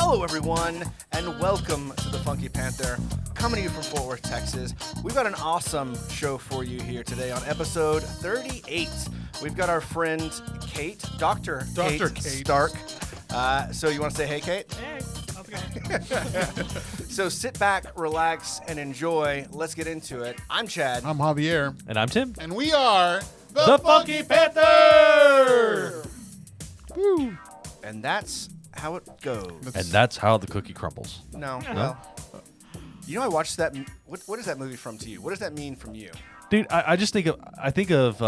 Hello, everyone, and welcome to the Funky Panther, coming to you from Fort Worth, Texas. We've got an awesome show for you here today on episode 38. We've got our friend Kate, Dr. Kate Stark. So you want to say hey, Kate? Hey, how's it going? So sit back, relax, and enjoy. Let's get into it. I'm Chad. I'm Javier. And I'm Tim. And we are The Funky Panther! Woo. And that's how it goes. And that's how the cookie crumbles. No, well, you know, I watched that. What is that movie from to you? What does that mean from you? Dude, I just think of,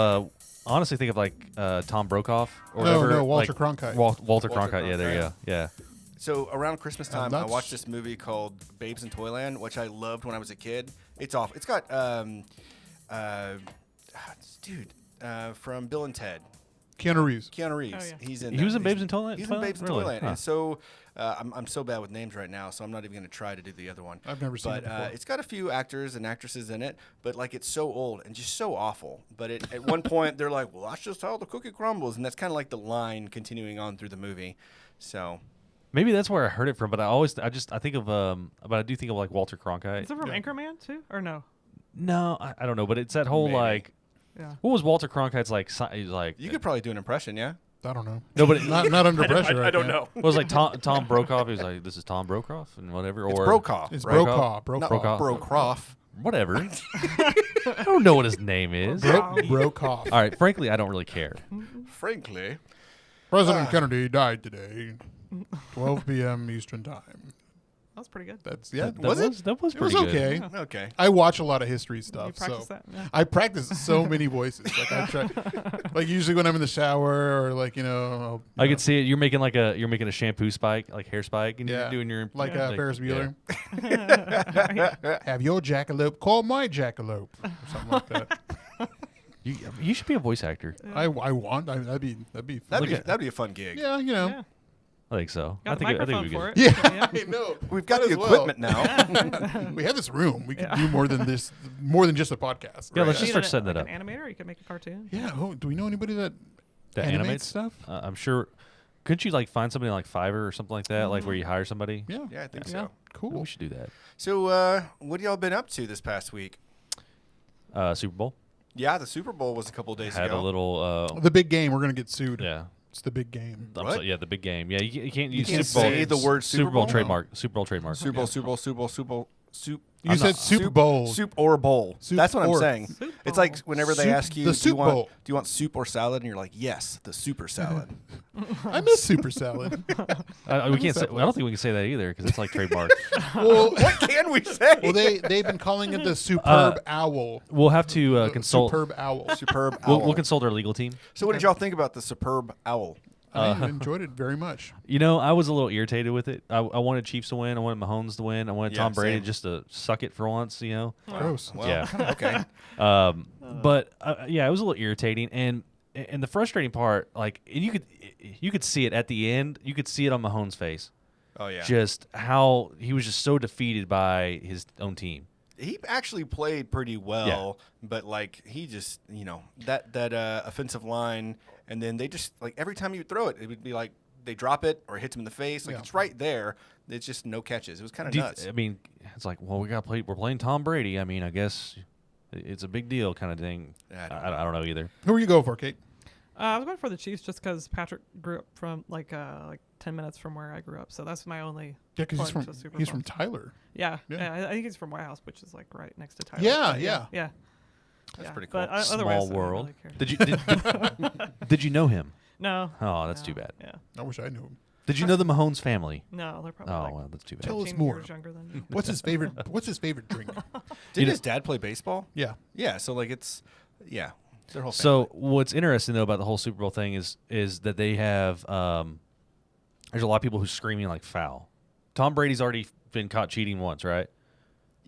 honestly think of like Tom Brokaw or whatever. No, Walter like, Cronkite. Walter Cronkite, yeah, there you go. Yeah. So around Christmas time, I that's- watched this movie called Babes in Toyland, which I loved when I was a kid. It's off. It's got from Bill and Ted. Keanu Reeves. Keanu Reeves. Oh, yeah. He's in. He was in He's- Babes in Toyland? He's in Babes in Really? Toyland, Huh. and so I'm so bad with names right now, so I'm not even going to try to do the other one. I've never seen it before. It's got a few actors and actresses in it, but like it's so old and just so awful. But at one point they're like, "Well, that's just how the cookie crumbles," and that's kind of like the line continuing on through the movie. So Maybe that's where I heard it from, but I think of, but I do think of like Walter Cronkite. Is it from Yeah. Anchorman too, or no? No, I don't know, but it's that whole Maybe. like, Yeah. what was Walter Cronkite's like, he's like, you could probably do an impression, yeah. I don't know. no, but Not under pressure. I don't can't. know. it was like Tom Brokaw. He was like, this is Tom Brokaw and whatever. It's or Brokaw. It's right? Brokaw. Not Brokaw. Brocroft. whatever. I don't know what his name is. Brokaw. All right, frankly, I don't really care. Frankly, President Kennedy died today, 12 p.m. Eastern Time. That's pretty good. That's yeah. That Was it? That was It was pretty good. okay. okay. I watch a lot of history You stuff, practice so that? Yeah. I practice so many voices. Like I try, like usually when I'm in the shower or like I could see it. You're making a shampoo spike, like hair spike, and Yeah. you're doing your like Yeah. Ferris yeah. Bueller. Have your jackalope call my jackalope, or something like that. You should be a voice actor. I want. That'd be. That'd be a fun gig. Yeah, Yeah. I think so. Got the I think microphone we for could. it. Yeah, I know. We've got Might the as well. equipment now. We have this room. We can do more than this. More than just a podcast. Yeah, let's You just need start setting it like up. An animator, you could make a cartoon. Yeah. Oh, do we know anybody that That animates animates stuff? I'm sure. Couldn't you like find somebody on like Fiverr or something like that, like where you hire somebody? Yeah. Yeah, I think Yeah. so. Cool. We should do that. So, what y'all been up to this past week? Super Bowl Yeah, the Super Bowl was a couple days had ago. a little. The big game. We're gonna get sued. Yeah. It's the big game. What? Yeah, the big game. Yeah, you can't use can't Super Bowl. say the word Super Bowl Bowl? trademark. Super Bowl trademark. Super Bowl, Super Bowl, Super Bowl, Super Bowl, soup. You I'm said not- Super Bowl. Soup or bowl. Soup That's what I'm or- saying. Soup It's bowl. like whenever they Soup- ask you, the do you soup want bowl. do you want soup or salad, and you're like, yes, the super salad. I miss super salad. We can't. Say, that I don't think we can say that either because it's like trademark. well, What can we say? well, they've been calling it the superb owl. We'll have to The consult. Superb owl. Superb owl. We'll consult our legal team. So, what did y'all think about the superb owl? I enjoyed it very much. You know, I was a little irritated with it. I wanted Chiefs to win. I wanted Mahomes to win. I wanted Yeah, Tom Brady same. just to suck it for once. You know. Gross. Well, Yeah. okay. But yeah, it was a little irritating, and the frustrating part, like, and you could see it at the end. You could see it on Mahomes' face, Oh yeah. just how he was just so defeated by his own team. He actually played pretty well, but like he just, that offensive line, and then they just like every time you throw it, it would be like they drop it or it hits him in the face. Like Yeah. it's right there. It's just no catches. It was kind of Do you- nuts. I mean, it's like, well, we're playing Tom Brady. I mean, I guess it's a big deal, kind of thing. I I don't know either. Who are you going for, Kate? I was going for the Chiefs just because Patrick grew up from like 10 minutes from where I grew up, so that's my only. Yeah, because Going to Super he's Bowl. from Tyler. Yeah, Yeah. I think he's from White House, which is like right next to Tyler. Yeah, But yeah. yeah. That's pretty But cool. otherwise, Small I don't world. really care. Did you did you know him? No. Oh, that's No. too bad. Yeah. I wish I knew him. Did you know the Mahomes family? No, they're probably Oh, like well, that's too bad. Tell us 15 more. years younger than me. What's his favorite? What's his favorite drink? Did know- his dad play baseball? Yeah. Yeah. So like it's their whole family. So what's interesting though about the whole Super Bowl thing is that they have there's a lot of people who's screaming like foul. Tom Brady's already been caught cheating once, right?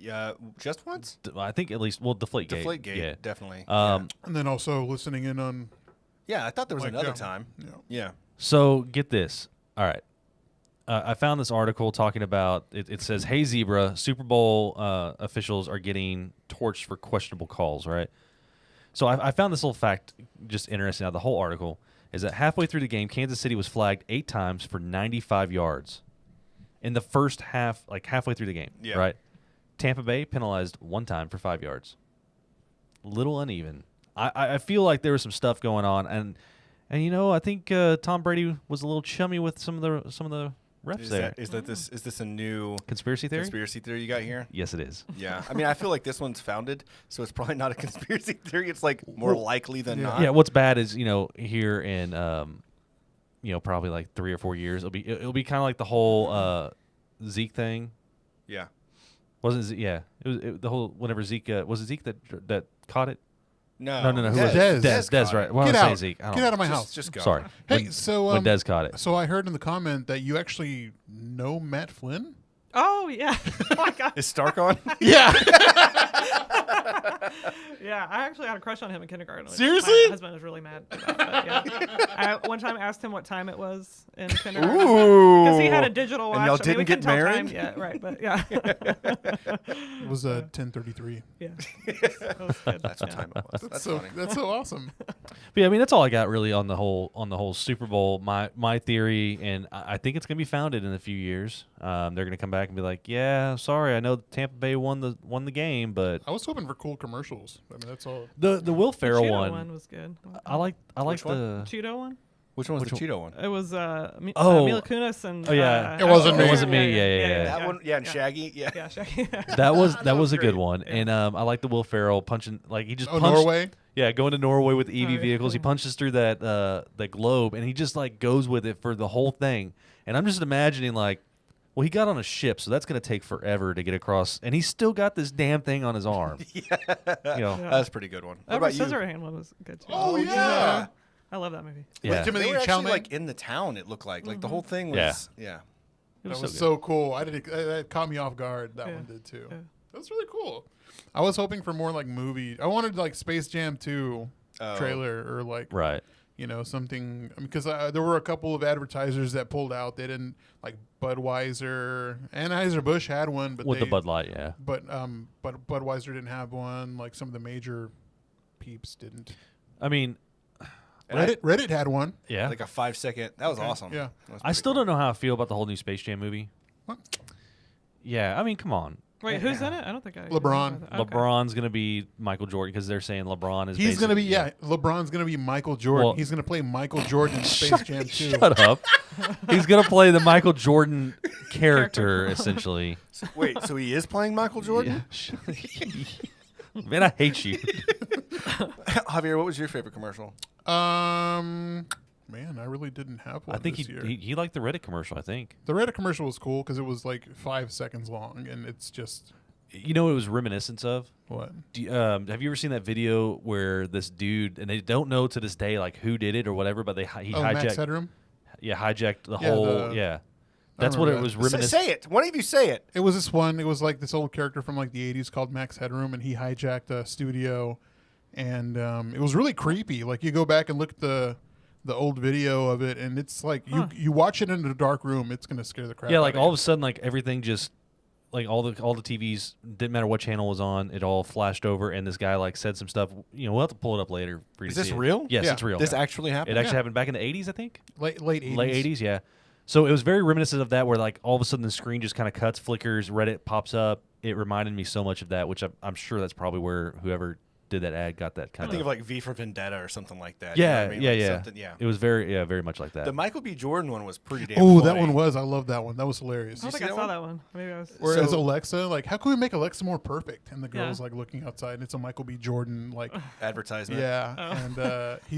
yeah, just once. I think at least Deflategate. Deflategate, Yeah. definitely. Um, And then also listening in on. yeah, I thought there was like, another yeah. time. Yeah. Yeah. So get this. All right. I found this article talking about it says, "Hey Zebra, Super Bowl officials are getting torched for questionable calls." Right. So I found this little fact just interesting. Now the whole article is that halfway through the game, Kansas City was flagged 8 times for 95 yards. in the first half, like halfway through the game. Yeah. Right. Tampa Bay penalized one time for 5 yards. Little uneven. I feel like there was some stuff going on, and I think Tom Brady was a little chummy with some of the refs there. Is this a new Conspiracy theory? conspiracy theory you got here? Yes, it is. Yeah. I mean, I feel like this one's founded, so it's probably not a conspiracy theory. It's like more likely than not. Yeah. What's bad is here in probably like 3 or 4 years it'll be kind of like the whole Zeke thing. Yeah. Wasn't Zeke? Yeah. It was the whole whenever Zeke was it Zeke that caught it? No. No. Who Dez. was it? Dez Dez, caught right? it. Well, Get I was saying out. Zeke. I don't Get know. out of my house. Just go. Sorry. Hey, when, so when Dez caught it. So I heard in the comment that you actually know Matt Flynn. Oh yeah. Oh my god. Is Stark on? Yeah. Yeah, I actually had a crush on him in kindergarten. Which Seriously? My husband was really mad about, but yeah. I one time asked him what time it was in kindergarten. Ooh. Because he had a digital watch. And y'all I mean, we didn't get couldn't tell time married? yet, right? But yeah. It was 10:33. Yeah. That was good. That's what Yeah. time it was. That's funny. That's so awesome. But yeah, I mean that's all I got really on the whole Super Bowl. My theory, and I think it's gonna be founded in a few years. They're gonna come back and be like, yeah, sorry, I know Tampa Bay won the game, but I was hoping for cool commercials. I mean, that's all. the Will Ferrell Cheeto one, was good. I like Which one? the. Cheeto one. Which one was the Cheeto one? It was Oh. Mila Kunis and. Oh, yeah. It wasn't me. It wasn't me. Yeah. That one, yeah, and Shaggy, yeah. Yeah, Shaggy. That was a great. good one, and I like the Will Ferrell punching like he just Oh, punched. Norway. Yeah, going to Norway with EV yeah. vehicles. He punches through that globe, and he just like goes with it for the whole thing. And I'm just imagining like, well, he got on a ship, so that's going to take forever to get across, and he's still got this damn thing on his arm. Yeah. Yeah. That's a pretty good one. What Edward about you? Scissorhand one was good too. Oh, yeah. I love that movie. Yeah, Timothy They were actually Chalamet. like in the town. It looked like the whole thing was. Yeah. it That was was so so cool. That caught me off guard. That Yeah. one did too. Yeah. That was really cool. I was hoping for more like movie. I wanted like Space Jam 2 Oh. trailer or like right. something because there were a couple of advertisers that pulled out. They didn't like Budweiser. Anheuser-Busch had one, but With they, the Bud Light, yeah. but Budweiser didn't have one. Like some of the major peeps didn't. I mean, And Reddit had one. yeah. like a 5-second. That was awesome. Yeah. That was I pretty still cool. don't know how I feel about the whole new Space Jam movie. What? Yeah, I mean, come on. Wait, who's in it? I don't think I. LeBron. Okay. LeBron's gonna be Michael Jordan because they're saying LeBron is. He's gonna be basically- LeBron's gonna be Michael Jordan. Well- He's gonna play Michael Jordan in Space Jam 2. Shut up. He's gonna play the Michael Jordan character essentially. Wait, so he is playing Michael Jordan? Man, I hate you. Javier, what was your favorite commercial? Man, I really didn't have one. I think this year. he liked the Reddit commercial. I think. The Reddit commercial was cool because it was like 5 seconds long, and it's just You know what it was reminiscent of? what? Have you ever seen that video where this dude and they don't know to this day like who did it or whatever, but he Max hijacked Headroom. hijacked the Yeah, whole I That's what remember it was that. reminiscent. Say it. One of you say it. It was this one. It was like this old character from like the 80s called Max Headroom, and he hijacked a studio, and it was really creepy. Like you go back and look at the old video of it, and it's like you watch it in a dark room, it's gonna scare the crap. Yeah, out like of all you. of a sudden, like everything just like all the TVs didn't matter what channel was on, it all flashed over, and this guy like said some stuff. We'll have to pull it up later for you Is to this see it. real? Yes, Yeah. it's real. This actually It happened? actually Yeah. happened back in the 80s, I think. late 80s. Late 80s, yeah. So it was very reminiscent of that, where like all of a sudden the screen just kind of cuts, flickers, Reddit pops up. It reminded me so much of that, which I'm sure that's probably where whoever did that ad got that I kind think of like V for Vendetta or something like that. Yeah, you know what I mean? yeah, Like yeah. something- yeah. It was very much like that. The Michael B. Jordan one was pretty damn Oh, that funny. one was. I love that one. That was hilarious. I don't see think I that saw one? that one. Maybe I was. Whereas So- Alexa, like, how can we make Alexa more perfect? And the Yeah. girl's like looking outside, and it's a Michael B. Jordan, like, Advertisement. yeah, Oh. and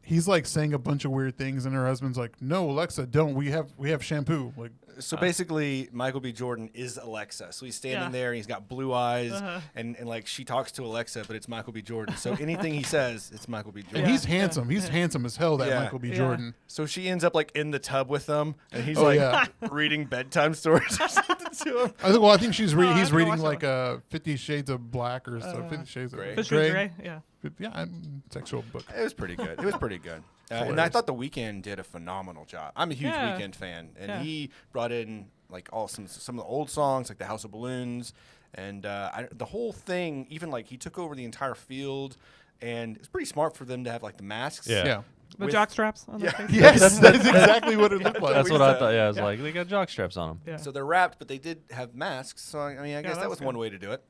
he's like saying a bunch of weird things, and her husband's like, "No, Alexa, don't. We have shampoo." Like, So basically, Michael B. Jordan is Alexa. So he's standing Yeah. there and he's got blue eyes, Uh-huh. and like she talks to Alexa, but it's Michael B. Jordan. So anything he says, it's Michael B. Jordan. and he's Yeah, handsome. He's handsome as hell. That Yeah. Michael B. Yeah. Jordan. So she ends up like in the tub with them, and he's Oh, like yeah. reading bedtime stories or something to him. I think she's Oh, I have he's to reading watch that like 50 Shades of Black or so. 50 Shades Grey. of Fifty Shades of Grey. Yeah. Yeah, sexual book. It was pretty good. It was pretty good. And I Hilarious. thought The Weeknd did a phenomenal job. I'm a huge Yeah. Weeknd fan, and Yeah. he brought in like some of the old songs, like the House of Balloons, and the whole thing. Even like he took over the entire field, and it's pretty smart for them to have like the masks. Yeah. Yeah. The with- jock straps on their Yeah. face. Yes, that's exactly what it looked like. That's what I said. thought. Yeah, I was Yeah. like, they got jock straps on them. Yeah. So they're wrapped, but they did have masks. So I mean, I guess that that was was one good. way to do it.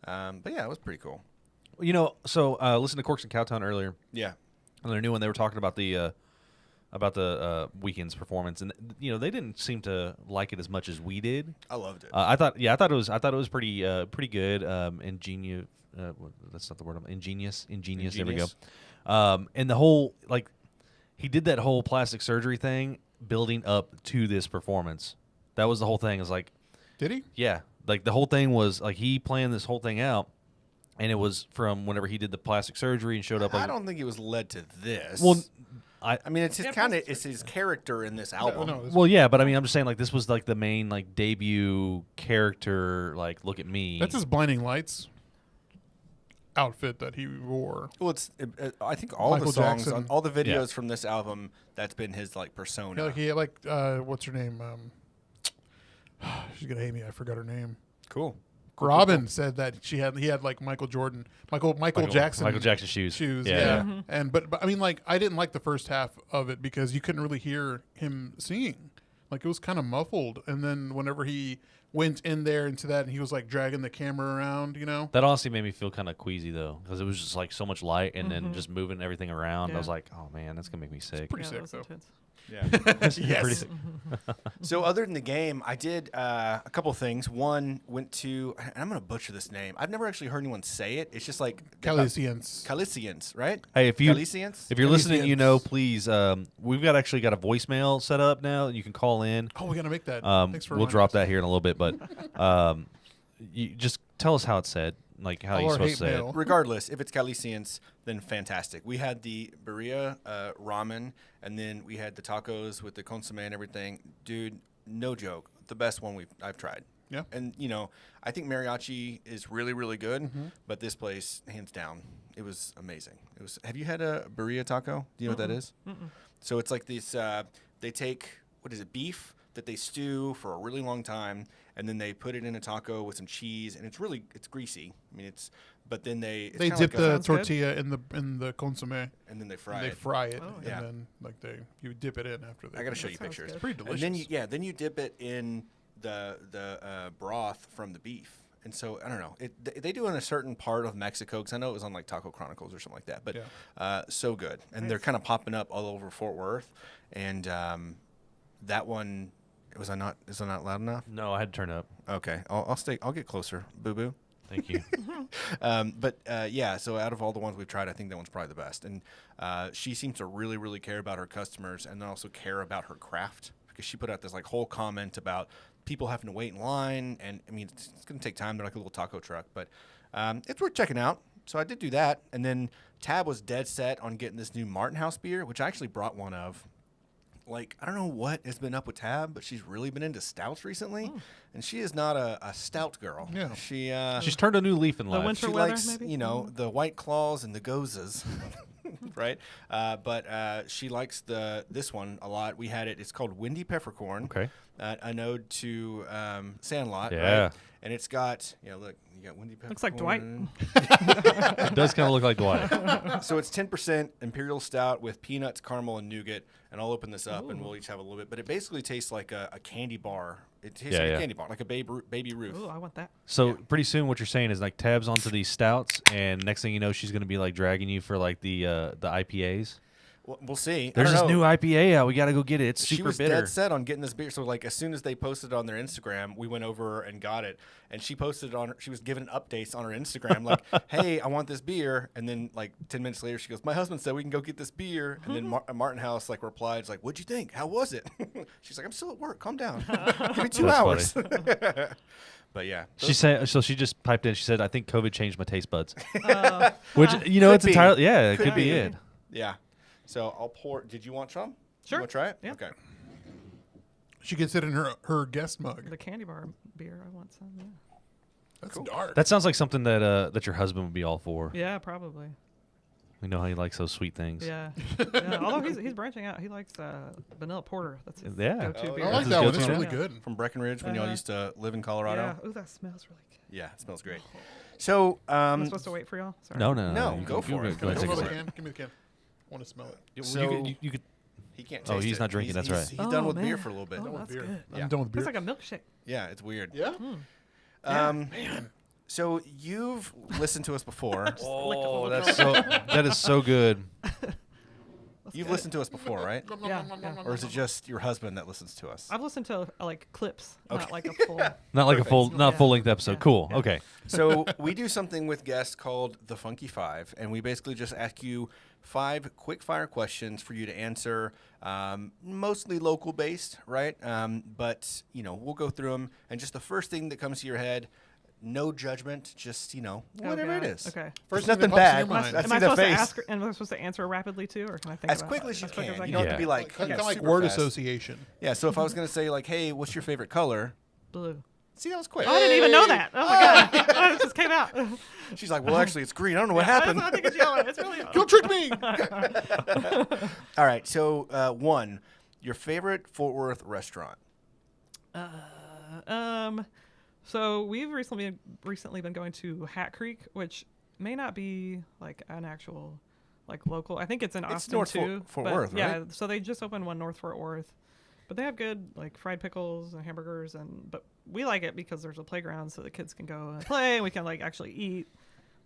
But yeah, it was pretty cool. You know, so listen to Corks and Cowtown earlier Yeah. on their new one. They were talking about the weekend's performance, and you know they didn't seem to like it as much as we did. I loved it. I thought it was pretty good. Ingenious. That's not the word. Ingenious. There we go. And the whole he did that whole plastic surgery thing building up to this performance. That was the whole thing. Is like, Did he? yeah, like the whole thing was like he planned this whole thing out, and it was from whenever he did the plastic surgery and showed up. Like, I don't think it was led to this. well, I mean, it's his Yeah, kind of plastic it's his character in this album. No, this- well, yeah, but I mean, I'm just saying like this was like the main like debut character. Like, look at me. that's his Blinding Lights outfit that he wore. Well, I think all Michael the songs, Jackson. on all the videos Yeah. from this album, that's been his like persona. Yeah, he had what's her name? She's gonna hate me. I forgot her name. Cool. Robin said that he had like Michael Jackson shoes. Yeah. Mhm. And but I mean, like, I didn't like the first half of it because you couldn't really hear him singing. Like, it was kind of muffled. And then whenever he went in there into that, and he was like dragging the camera around, you know. That honestly made me feel kind of queasy though, because it was just like so much light and then just moving everything around. I was Yeah. like, oh man, that's gonna make me sick. pretty Yeah, sick, that was though. intense. Yeah. Yes. Pretty sick. So other than the game, I did a couple things. One went to, and I'm going to butcher this name. I've never actually heard anyone say it. It's just like Calicians. Calicians, right? Hey, if you're Calicians. listening, you know, please, we've actually got a voicemail set up now. You can call in. Oh, we gotta make that. Thanks for We'll reminding drop us. that here in a little bit, but you just tell us how it's said, like how All you're our supposed to hate say mail. it. Regardless, if it's Calicians, then fantastic. We had the birria ramen, and then we had the tacos with the consomme and everything. Dude, no joke, the best one I've tried. Yeah. And you know, I think mariachi is really, really good, Mm-hmm. but this place, hands down, it was amazing. It was. Have you had a birria taco? Do you know what that is? So it's like this. They take beef that they stew for a really long time, and then they put it in a taco with some cheese, and it's greasy. I mean, but then it's They kinda dip like the Sounds good. tortilla in the consomme. and then they fry And they it. fry it, Oh, and yeah. then like you dip it in after they. I gotta show That you sounds pictures. good. Pretty And delicious. then you dip it in the broth from the beef. And so I don't know. They do in a certain part of Mexico, because I know it was on like Taco Chronicles or something like that. But so good, and they're Nice. kind of popping up all over Fort Worth. And that one, is I not loud enough? No, I had to turn up. Okay, I'll stay. I'll get closer, boo boo. Thank you. But yeah, so out of all the ones we've tried, I think that one's probably the best. And she seems to really, really care about her customers, and then also care about her craft, because she put out this like whole comment about people having to wait in line, and I mean it's going to take time. They're like a little taco truck, but it's worth checking out. So I did do that, and then Tab was dead set on getting this new Martin House beer, which I actually brought one of. Like, I don't know what has been up with Tab, but she's really been into stouts recently, and she is not a stout girl. Yeah. She She's turned a new leaf in The life. winter she weather, likes, maybe? you know, the White Claws and the Gozas, right? But she likes this one a lot. We had it. It's called Windy Peppercorn. Okay. An ode to Sandlot. Yeah. Right? And it's got, look, you got Windy Peppercorn. Looks like Dwight. It does kind of look like Dwight. So it's 10% Imperial Stout with peanuts, caramel, and nougat. And I'll open this up, and we'll each have a little bit. But it basically tastes like a candy bar. It tastes like a candy bar, like a Baby Ruth. Ooh, I want that. So pretty soon, what you're saying is like Tabs onto these stouts, and next thing you know, she's gonna be like dragging you for like the IPAs. We'll see. There's I this don't know. new IPA out. We got to go get it. It's She super was bitter. dead set on getting this beer. So like as soon as they posted it on their Instagram, we went over and got it. And she posted it on. She was giving updates on her Instagram, like, "Hey, I want this beer." And then like 10 minutes later, she goes, "My husband said we can go get this beer." And then Martin House like replied, like, "What'd you think? How was it?" She's like, "I'm still at work. Calm down. Give me 2 That's hours." But yeah, She said so. She just piped in. She said, "I think COVID changed my taste buds," Uh, which you know Could it's be. entirely it Could could be be. it. yeah. So I'll pour. Did you want some? Sure. You want to try it? Yeah. Okay. She gets it in her guest mug. the candy bar beer. I want some. Yeah. That's Cool. dark. That sounds like something that your husband would be all for. Yeah, probably. We know how he likes those sweet things. Yeah. Yeah. Although he's branching out. He likes vanilla porter. That's his Yeah. go-to Oh, beer. I like That's that his one. It's go-to. really Yeah. good. From Breckenridge when y'all Uh-huh. used to live in Colorado. Yeah. Ooh, that smells really good. Yeah, it smells great. So Am I supposed to wait for y'all? Sorry. No, no, No, you go for it. Go ahead, Go take for a the sip. can. Give me the can. want to smell it. You could. He can't taste Oh, he's it. not drinking, that's right. He's done with beer man. for a little bit. Oh, Done with that's beer. good. Yeah. I'm done with beer. It's like a milkshake. Yeah, it's weird. Yeah. So you've listened to us before. Oh, that is so good. You've listened to us before, right? Yeah. Or is it just your husband that listens to us? I've listened to like clips, Okay. not like a full. Not like a full, not Yeah. full length episode. Yeah. Cool. Yeah. Okay. So we do something with guests called the Funky Five, and we basically just ask you 5 quick fire questions for you to answer, mostly local based, right? But we'll go through them, and just the first thing that comes to your head, no judgment, just whatever it is. Okay. First There's thing nothing that pops bad. in your mind. I Am see I the supposed to face. ask? Am I supposed to answer rapidly too, or can I think As about quickly it? as you quick can. I You don't have to be like Kind of like super word fast. association. Yeah. So if I was gonna say like, "Hey, what's your favorite color?" Blue. See, that was quick. Oh, I didn't even know that. Oh my god! Oh, it just came out. She's like, "Well, actually, it's green. I don't know what I happened." think it's yellow. It's really yellow. Don't trick me. All right. So, 1, your favorite Fort Worth restaurant. So we've recently been going to Hat Creek, which may not be like an actual like local. I think it's in It's Austin North too. Fort but Worth, yeah, right? so they just opened one North Fort Worth, but they have good like fried pickles and hamburgers, but we like it because there's a playground so the kids can go and play and we can like actually eat.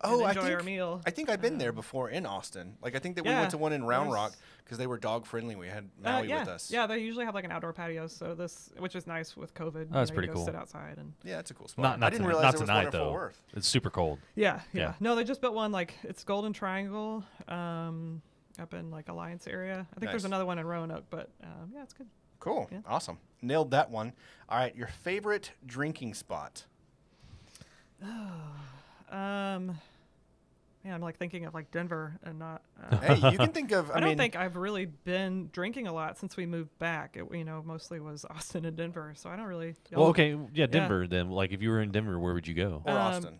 Oh, and enjoy our meal. I think I've been there before in Austin. Like, I think that we Yeah, went to one in Round there's- Rock because they were dog friendly. We had Maui yeah, with us. yeah, they usually have like an outdoor patio, so which is nice with COVID. Oh, that's you pretty go cool. Sit outside and Yeah, it's a cool spot. Not I didn't tonight, realize not there was tonight one in Fort though. Worth. It's super cold. Yeah. Yeah. No, they just built one like it's Golden Triangle, up in like Alliance area. I think there's Nice. another one in Roanoke, but yeah, it's good. Cool. Yeah. Awesome. Nailed that one. All right, your favorite drinking spot. Yeah, I'm like thinking of like Denver and not. Hey, you can think of. I don't think I've really been drinking a lot since we moved back. It mostly was Austin and Denver, so I don't really. Well, okay, yeah, Denver. Then, like, if you were in Denver, where would you go? Or Austin.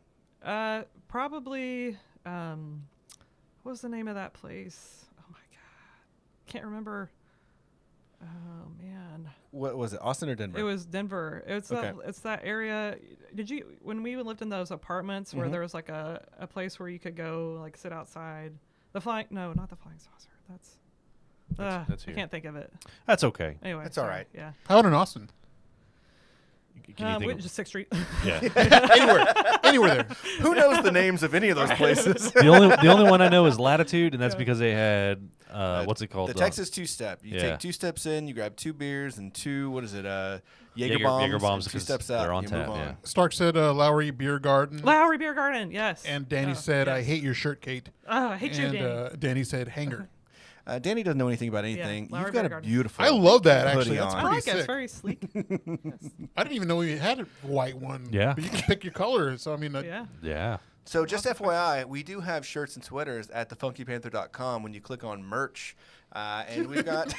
Probably. What was the name of that place? Oh my god, can't remember. Oh man. What was it? Austin or Denver? It was Denver. It's Okay. it's that area. Did you when we lived in those apartments where Mhm. there was like a place where you could go like sit outside? Not the flying saucer. That's I here. can't think of it. That's okay. Anyway, That's all sorry. right. Yeah. How about in Austin? Can you think of- Just 6th Street. yeah. Anywhere there. Who knows the names of any of those places? the only one I know is Latitude, and that's because they had what's it called? The Texas two-step. You yeah. take 2 steps in, you grab 2 beers and 2, what is it? Jaeger Jaeger bombs. bombs, and 2 'cause steps out. they're on you tap, move on. yeah. Stark said Lowry Beer Garden. Lowry Beer Garden. Yes. And Danny Oh, said, I yes. hate your shirt, Kate. Oh, I hate you, And Danny. Danny said, hanger. Danny doesn't know anything about anything. Lowry You've got Beer a Garden. beautiful. I love that, hoodie actually. That's on. I pretty like it. It's sick. very sleek. Yes. I didn't even know you had a white one. Yeah. But you can pick your color. So, I mean, Yeah. Yeah. So just FYI, we do have shirts and sweaters at thefunkypanther.com when you click on merch. And we've got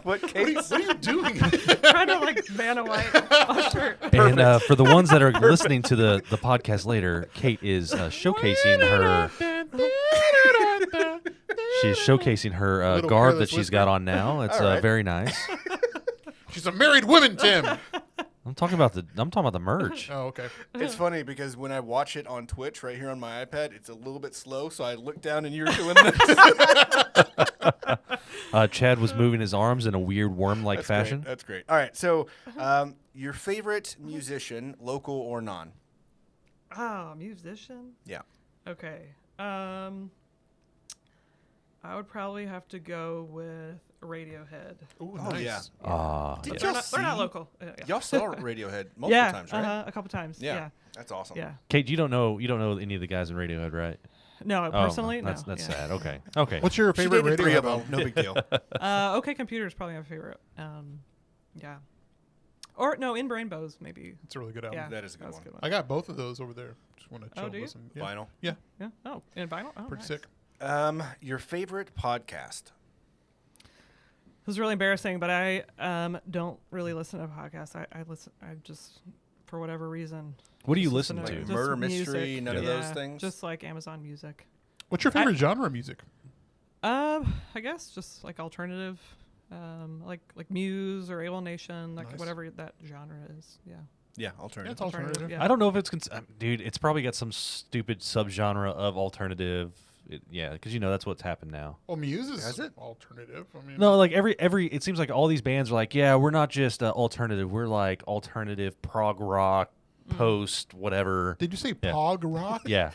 what Kate what are you doing? Trying to like Vanna White shirt. And for the ones that are listening to the podcast later, Kate is showcasing her. She's showcasing her Little garb that careless she's got whisper. on now. It's All right. very nice. She's a married woman, Tim. I'm talking about the merch. Oh, okay. It's funny because when I watch it on Twitch right here on my iPad, it's a little bit slow, so I look down and you're doing this. Chad was moving his arms in a weird worm-like That's fashion. Great. That's great. All right, so your favorite musician, local or non? Oh, musician. Yeah. Okay. I would probably have to go with Radiohead. Ooh, Oh, nice. yeah. But Did they're y'all not, they're not see- local. Yeah. Y'all saw Radiohead multiple Yeah, times, right? a couple times. Yeah. Yeah. That's awesome. Yeah. Kate, you don't know any of the guys in Radiohead, right? No, personally, that's no. that's yeah. sad. Okay. Okay. What's your She favorite dated 3 radio of them. album? No big deal. OK Computer is probably my favorite. Yeah. Or no, In Rainbows maybe. It's a really good album. Yeah. That is a good That's one. I got both of those over there. Just want to chill do you? listen. Yeah. Vinyl. Yeah. Yeah. Oh, in vinyl. Oh, Pretty nice. sick. Your favorite podcast? It was really embarrassing, but I don't really listen to podcasts. I just for whatever reason. What do you just listen Like to? just murder mystery, music. none of Yeah, those things? Just like Amazon Music. What's your favorite genre of music? I guess just like alternative, like Muse or AWOL Nation, like Nice. whatever that genre is. Yeah. Yeah, alternative. It's alternative. Yeah. I don't know if it's dude. It's probably got some stupid subgenre of alternative. Yeah, because that's what's happened now. Well, Muse Is is it? alternative. I mean, No, like every it seems like all these bands are like, yeah, we're not just alternative. We're like alternative prog rock, post whatever. did you say Yeah. Pog Rock? Yeah,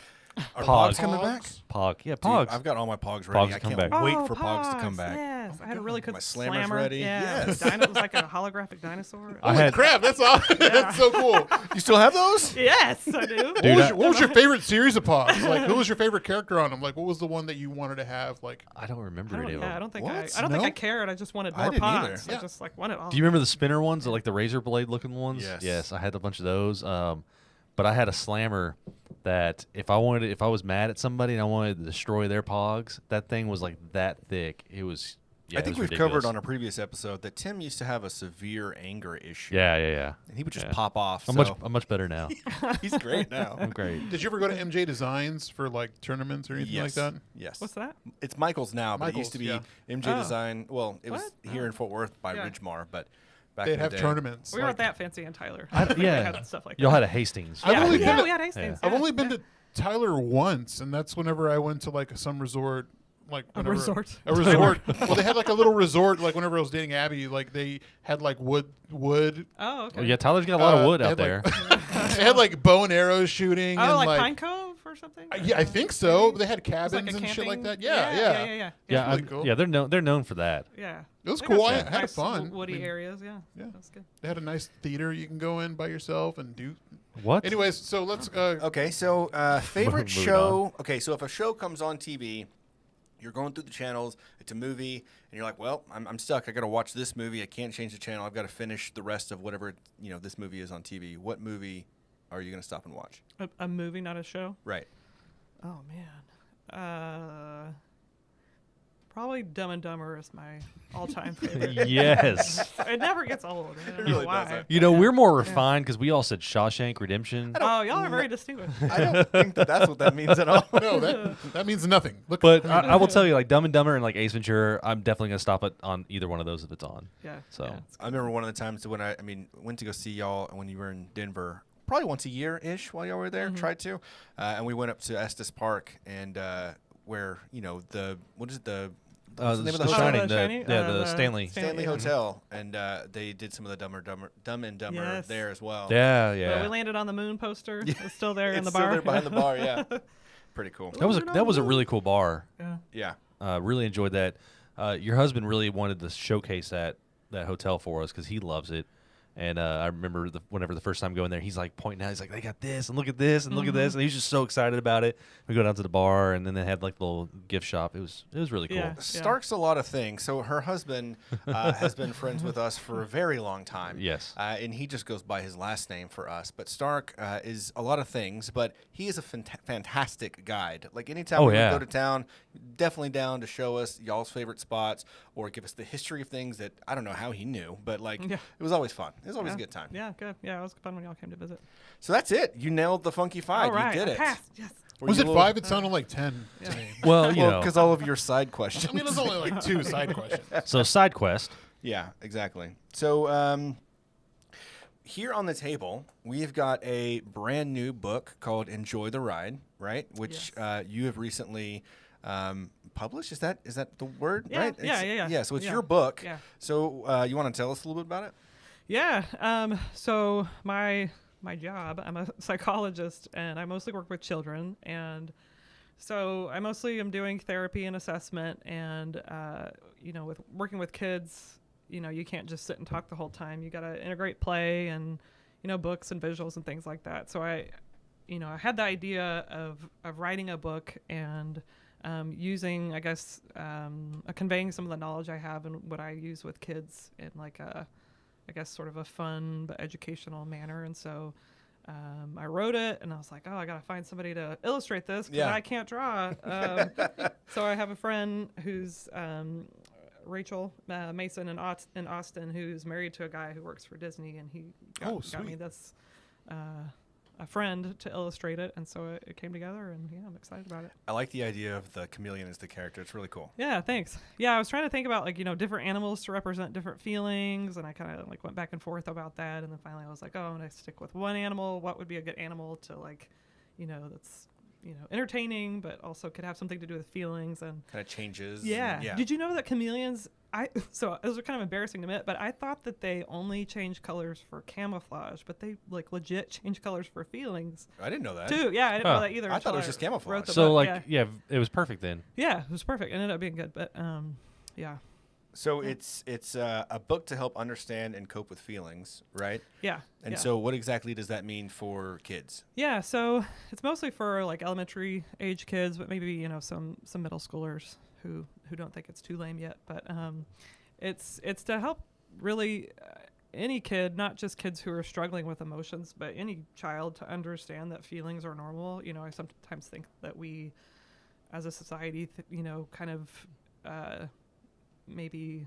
Are Pogs. Pogs coming back? Pogs? Pog. Yeah, Dude, Pogs. I've got all my Pogs ready. Pogs I come can't back. wait Oh, for Pogs to come back. Yes, I had a really good My Slammer's slammer. ready. Yeah, Yes. it was like a holographic dinosaur. I Holy had- crap, that's awesome. That's so cool. You still have those? Yes, I do. What was your favorite series of Pogs? Like, who was your favorite character on them? Like, what was the one that you wanted to have? Like, I don't remember I any of them. don't think What? I don't think I No? cared. I just wanted I more didn't either. pods. Yeah. I just like wanted all. Do you remember the spinner ones, like the razor blade looking ones? Yes. Yes, I had a bunch of those. But I had a slammer that if I was mad at somebody and I wanted to destroy their Pogs, that thing was like that thick. It was. Yeah, I think it was we've covered ridiculous. on a previous episode that Tim used to have a severe anger issue. Yeah. And he would just Yeah. pop off. I'm much better now. He's great now. I'm great. did you ever go to MJ Designs for like tournaments or anything Yes. like that? Yes. What's that? It's Michael's now, but it used to be Michael's, MJ Oh. Design. Well, it was What? here in Fort Worth by Yeah. Ridgemar, but back They'd in have the day. tournaments. We like- weren't that fancy in Tyler. Yeah, had stuff like y'all that. had a Hastings. I've Yeah, only been yeah, to- we had Hastings. I've yeah, only been yeah. to Tyler once, and that's whenever I went to like some resort. Like A whenever- resort. A resort. Well, they had like a little resort. Like whenever I was dating Abby, like they had like wood. Oh, okay. Oh, yeah, Tyler's got a lot of wood they out had, there. like- they had like bow and arrow shooting. Oh, and, like Pine Cove or something? Yeah, I think so. They had It's cabins like a and shit camping- like that. Yeah. Yeah. yeah, really cool. yeah, they're known for that. Yeah. It was They cool. got I some had nice fun. Woody I mean, areas, yeah. yeah. That's good. They had a nice theater you can go in by yourself and do. What? Anyways, so let's. Okay, so favorite Moving show. Okay, so if a show comes on TV, you're going through the channels, it's a movie, and you're like, well, I'm stuck. I got to watch this movie. I can't change the channel. I've got to finish the rest of whatever this movie is on TV. What movie are you going to stop and watch? A movie, not a show? Right. Oh, man. Probably Dumb and Dumber is my all-time favorite. Yes. It never gets old. I don't really know why. doesn't. We're more refined because we all said Shawshank Redemption. Oh, y'all are very distinguished. I don't think that's what that means at all. No, that means nothing. Look, But I will tell you, like Dumb and Dumber and like Ace Ventura, I'm definitely gonna stop it on either one of those if it's on. Yeah. So. yeah, it's I remember one of the times when I went to go see y'all when you were in Denver, probably once a year-ish while y'all were there, tried to. And we went up to Estes Park and where, what is it, what's the name of the The hotel? Shining, The the, Shining? yeah, the The Stanley. Stanley Yeah. Hotel, and they did some of the Dumb and Dumber Yes. there as well. Yeah, But we yeah. landed on the moon poster. It's still there in It's the still bar. there behind the bar, yeah. Pretty cool. That was a really cool bar. Yeah. Yeah. Really enjoyed that. Your husband really wanted to showcase that hotel for us because he loves it. And I remember whenever the first time going there, he's like pointing out, he's like, they got this and look at this and look at this, and he's just so excited about it. We go down to the bar, and then they had like the little gift shop. It was really cool. Yeah. Stark's a lot of things. So her husband has been friends with us for a very long time. Yes. And he just goes by his last name for us. But Stark is a lot of things, but he is a fantastic guide. Like anytime we yeah. go to town, definitely down to show us y'all's favorite spots or give us the history of things that I don't know how he knew, but like Yeah. it was always fun. It was always Yeah. a good time. Yeah, good. Yeah, it was fun when y'all came to visit. So that's it. You nailed the Funky Five. All right, You did I it. passed. Yes. Were was you it a little- 5? It sounded like 10 to me. Well, Well, because all of your side questions. I mean, it was only like 2 side questions. so side quest. Yeah, exactly. So here on the table, we've got a brand new book called Enjoy the Ride, right? Which you have recently published. Is that the word? Yeah, right? yeah. Yeah, so it's Yeah. your book. Yeah. So you want to tell us a little bit about it? Yeah. So my job, I'm a psychologist, and I mostly work with children, and so I mostly am doing therapy and assessment, and with working with kids, you can't just sit and talk the whole time. You got to integrate play and books and visuals and things like that. So I had the idea of writing a book and using, I guess, conveying some of the knowledge I have and what I use with kids in like I guess sort of a fun but educational manner. And so I wrote it, and I was like, oh, I got to find somebody to illustrate this because Yeah. I can't draw. So I have a friend who's Rachel Mason in Austin, who's married to a guy who works for Disney, and he got me sweet. this a friend to illustrate it, and so it came together, and yeah, I'm excited about it. I like the idea of the chameleon as the character. It's really cool. Yeah, thanks. Yeah, I was trying to think about different animals to represent different feelings, and I kind of went back and forth about that, and then finally I was like, oh, I'm gonna stick with one animal. What would be a good animal to that's entertaining, but also could have something to do with feelings and Kind of changes. yeah. Yeah. Did you know that chameleons? So it was kind of embarrassing to admit, but I thought that they only change colors for camouflage, but they like legit change colors for feelings I didn't know that. too. Yeah, I didn't know that either. I until thought it was just camouflage. wrote the So book, like, yeah. it was perfect then. Yeah, it was perfect. It ended up being good, but yeah, So it's a book to help understand and cope with feelings, right? yeah. And yeah. so what exactly does that mean for kids? Yeah, so it's mostly for like elementary age kids, but maybe some middle schoolers who don't think it's too lame yet. But it's to help really any kid, not just kids who are struggling with emotions, but any child to understand that feelings are normal. I sometimes think that we, as a society, kind of maybe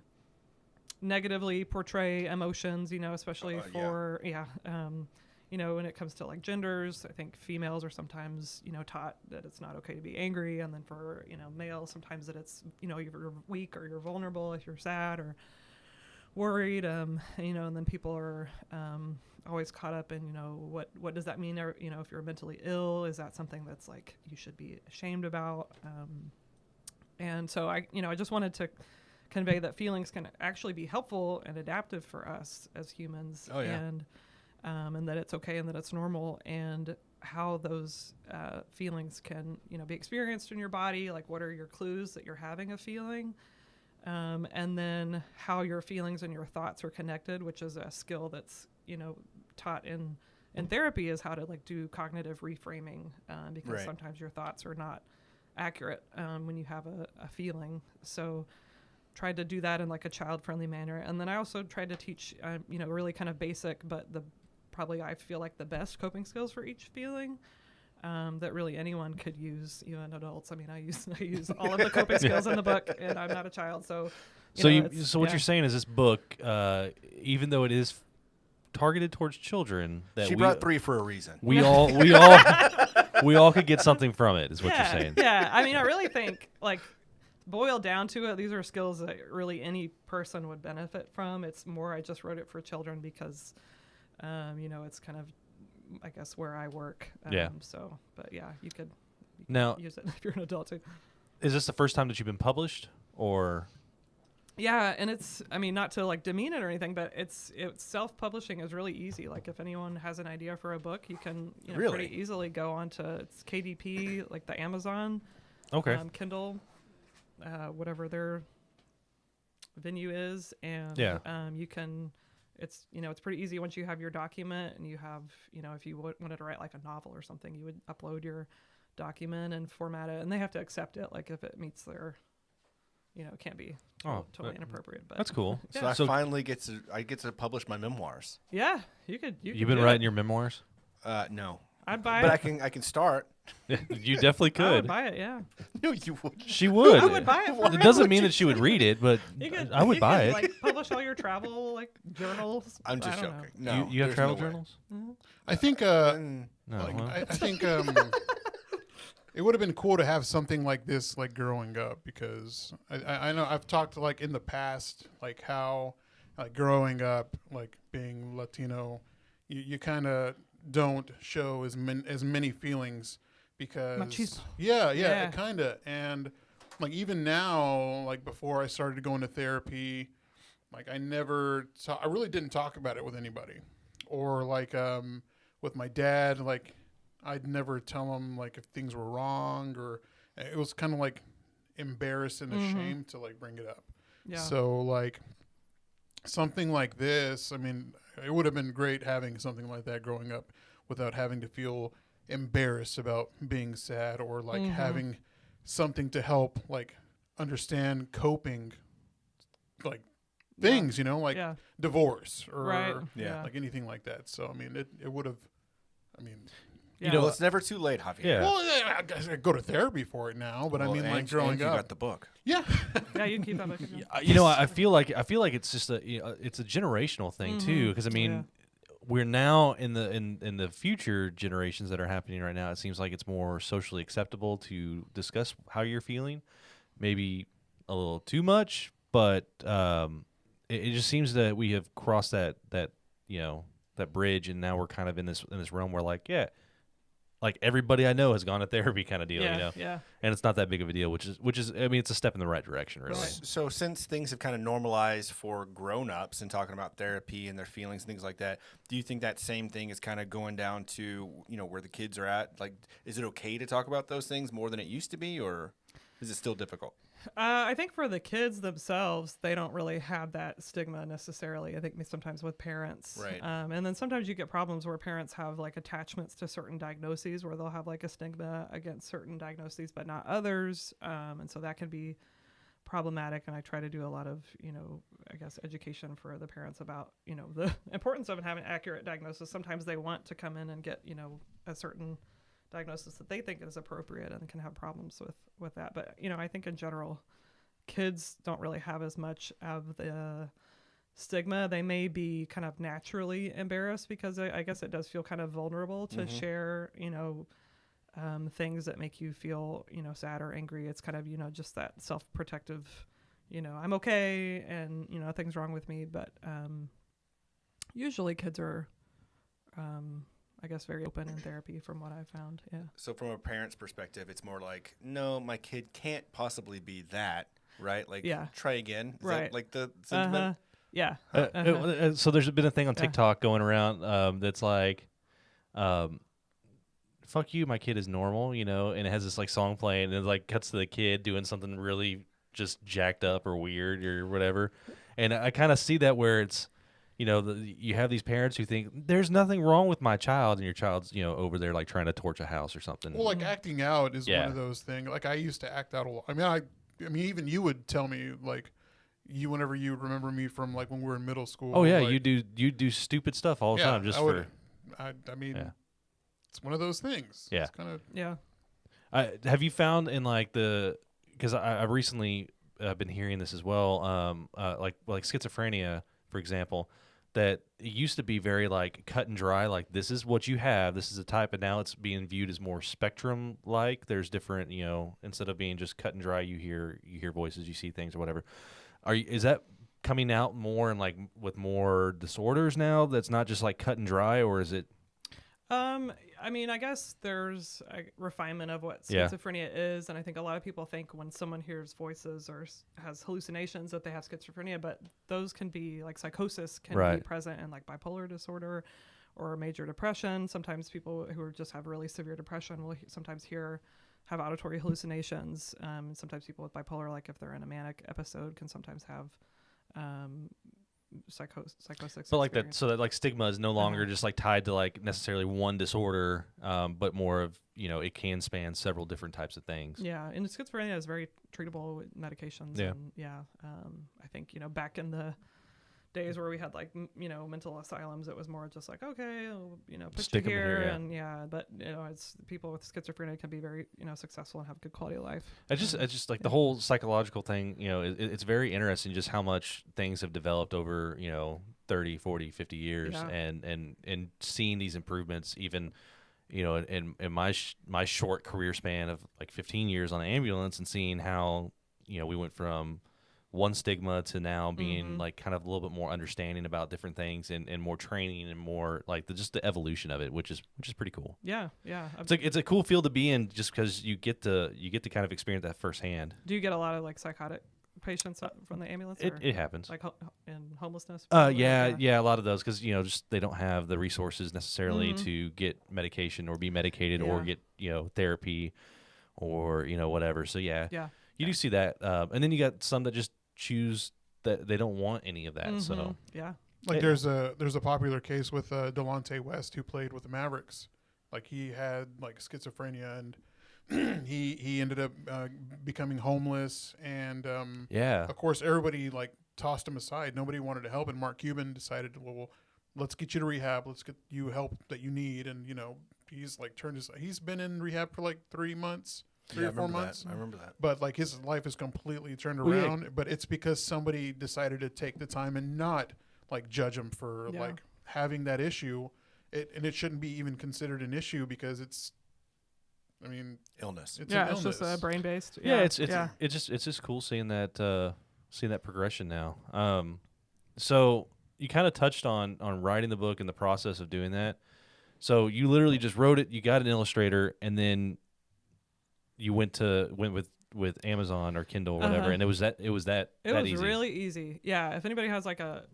negatively portray emotions. Especially for when it comes to like genders, I think females are sometimes, taught that it's not okay to be angry. And then for, males, sometimes that it's, you're weak or you're vulnerable if you're sad or worried. And then people are always caught up in, what does that mean? Or, if you're mentally ill, is that something that's like you should be ashamed about? And so I just wanted to convey that feelings can actually be helpful and adaptive for us as humans. Oh, yeah. And that it's okay and that it's normal, and how those feelings can, be experienced in your body. Like, what are your clues that you're having a feeling? And then how your feelings and your thoughts are connected, which is a skill that's, taught in therapy, is how to like do cognitive reframing, because Right. sometimes your thoughts are not accurate when you have a feeling. So tried to do that in like a child-friendly manner. And then I also tried to teach, really kind of basic, but probably I feel like the best coping skills for each feeling that really anyone could use, even adults. I mean, I use all of the coping skills in the book, and I'm not a child, so. So what you're saying is this book, even though it is targeted towards children, that She brought 3 for a reason. we all could get something from it. Is what you're saying? Yeah, I mean, I really think like boiled down to it, these are skills that really any person would benefit from. It's more I just wrote it for children because, it's kind of, I guess, where I work. Yeah. So, but yeah, you could Now, use it if you're an adult too. is this the first time that you've been published, or? Yeah, and it's, I mean, not to like demean it or anything, but it's self-publishing is really easy. Like if anyone has an idea for a book, you can Really? pretty easily go onto it's KDP, like the Amazon, Okay. Kindle, whatever their venue is, and Yeah. you can. It's it's pretty easy once you have your document, and you have if you wanted to write like a novel or something, you would upload your document and format it, and they have to accept it. Like if it meets their it can't be totally inappropriate. But That's cool. So I finally get to publish my memoirs. yeah, you could. You've been writing your memoirs? No. I'd buy But it. I can start. You definitely I would could. buy it. Yeah, No, you wouldn't. She would. I would buy it. For It real. doesn't mean that she would read it, but You could, I would you buy could, it. Like publish all your travel like journals. I'm just I don't joking. know. No, you have there's travel no way. journals? I think Mm. No. like, huh? I think it would have been cool to have something like this like growing up, because I know I've talked like in the past like how like growing up like being Latino, you kind of don't show as many feelings because Machismo. yeah. Kind of. And like even now, like before I started going to therapy, like I really didn't talk about it with anybody, or like with my dad, like I'd never tell him like if things were wrong, or it was kind of like embarrassed and ashamed to like bring it up. Yeah. So like something like this, I mean, it would have been great having something like that growing up without having to feel embarrassed about being sad, or like having something to help like understand coping like things, like Yeah. divorce or Right. Yeah. like anything like that. So I mean, it would have. I mean, Yeah. Well, it's never too late, Javier. Yeah. well, I guess I go to therapy for it now, but I Well, mean, like and growing you up, got the book. yeah, Yeah, you can keep that book. If you want. I feel like it's just it's a generational thing too, because I mean, we're now in the future generations that are happening right now. It seems like it's more socially acceptable to discuss how you're feeling, maybe a little too much, but it just seems that we have crossed that bridge, and now we're kind of in this realm where like, yeah, like everybody I know has gone to therapy kind of deal, yeah, you know, yeah. and it's not that big of a deal, which is I mean, it's a step in the right direction, really. Right. So since things have kind of normalized for grown-ups and talking about therapy and their feelings and things like that, do you think that same thing is kind of going down to, where the kids are at? Like, is it okay to talk about those things more than it used to be, or is it still difficult? I think for the kids themselves, they don't really have that stigma necessarily. I think sometimes with parents, Right. And then sometimes you get problems where parents have like attachments to certain diagnoses, where they'll have like a stigma against certain diagnoses, but not others, and so that can be problematic. And I try to do a lot of, I guess, education for the parents about, the importance of having accurate diagnosis. Sometimes they want to come in and get, a certain diagnosis that they think is appropriate and can have problems with that. But, I think in general, kids don't really have as much of the stigma. They may be kind of naturally embarrassed because I guess it does feel kind of vulnerable to share, things that make you feel, sad or angry. It's kind of, just that self-protective, I'm okay and, nothing's wrong with me. But usually kids are, I guess, very open in therapy from what I've found. Yeah. So from a parent's perspective, it's more like, no, my kid can't possibly be that, right? Like, try again. Is Right. that like the sentiment? Yeah. So there's been a thing on TikTok going around that's like, fuck you, my kid is normal, and it has this like song playing and it like cuts to the kid doing something really just jacked up or weird or whatever. And I kind of see that where it's, you have these parents who think there's nothing wrong with my child, and your child's, over there like trying to torch a house or something. Well, like acting out is one of those things. Like I used to act out a lot. I mean, even you would tell me like, whenever you remember me from like when we were in middle school. Oh yeah, like, you do stupid stuff all the time just for. I mean, it's one of those things. Yeah. It's kind of. Yeah. Have you found in like because I recently been hearing this as well, like schizophrenia, for example, that it used to be very like cut and dry, like this is what you have, this is a type, and now it's being viewed as more spectrum. Like there's different, instead of being just cut and dry, you hear voices, you see things or whatever. Is that coming out more and like with more disorders now? That's not just like cut and dry, or is it? I mean, I guess there's a refinement of what schizophrenia is, and I think a lot of people think when someone hears voices or has hallucinations that they have schizophrenia, but those can be like psychosis can be present in like bipolar disorder or major depression. Sometimes people who just have really severe depression will sometimes have auditory hallucinations. Sometimes people with bipolar, like if they're in a manic episode, can sometimes have psychosis. But like that, so that like stigma is no longer just like tied to like necessarily one disorder, but more of, it can span several different types of things. Yeah, and schizophrenia is very treatable with medications. Yeah. And I think, back in the days where we had like, mental asylums, it was more just like, okay, put Stick 'em you in here. here, yeah. And but, it's people with schizophrenia can be very, successful and have good quality of life. It's just like the whole psychological thing, it's very interesting just how much things have developed over, 30, 40, 50 years, and seeing these improvements even, in my short career span of like 15 years on the ambulance, and seeing how, we went from one stigma to now being like kind of a little bit more understanding about different things and more training and more like just the evolution of it, which is pretty cool. Yeah. It's a cool field to be in just because you get to kind of experience that firsthand. Do you get a lot of like psychotic patients from the ambulance? It happens. Like in homelessness? Yeah, a lot of those because just they don't have the resources necessarily to get medication or be medicated or get therapy or whatever. So you do see that, and then you got some that just choose that they don't want any of that. So like there's a popular case with Delonte West who played with the Mavericks. Like he had like schizophrenia and he ended up becoming homeless, and of course everybody like tossed him aside. Nobody wanted to help, and Mark Cuban decided, well, let's get you to rehab. Let's get you help that you need. And he's like he's been in rehab for like 3 months. 3 or 4 months. I remember that. But like his life is completely turned around. But it's because somebody decided to take the time and not like judge him for like having that issue. It shouldn't be even considered an issue because it's, I mean, illness. It's an illness. It's just brain based. It's just cool seeing that progression now. So you kind of touched on writing the book and the process of doing that. So you literally just wrote it. You got an illustrator, and then you went with Amazon or Kindle or whatever, and it was that easy. Really easy. Yeah. If anybody has like a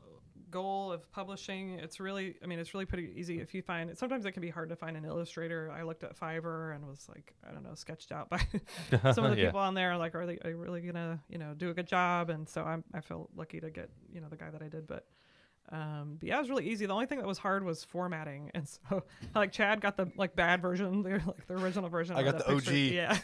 goal of publishing, it's really pretty easy if you find it. Sometimes it can be hard to find an illustrator. I looked at Fiverr and was like, I don't know, sketched out by some of the people on there. Like, are they really gonna do a good job? And so I feel lucky to get the guy that I did, but yeah, it was really easy. The only thing that was hard was formatting, and so like Chad got the bad version, the original version. I got the OG. Yeah,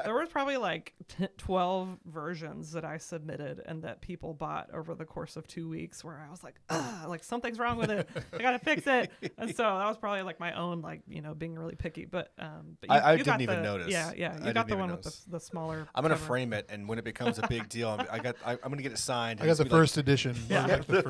there was probably like 12 versions that I submitted and that people bought over the course of 2 weeks. Where I was like, like something's wrong with it. I gotta fix it. And so that was probably like my own being really picky. But I didn't even notice. Yeah, you got the one with the smaller. I'm gonna cover. frame it, and when it becomes a big deal, I'm gonna get it signed. I got the first edition. Yeah. Like the first.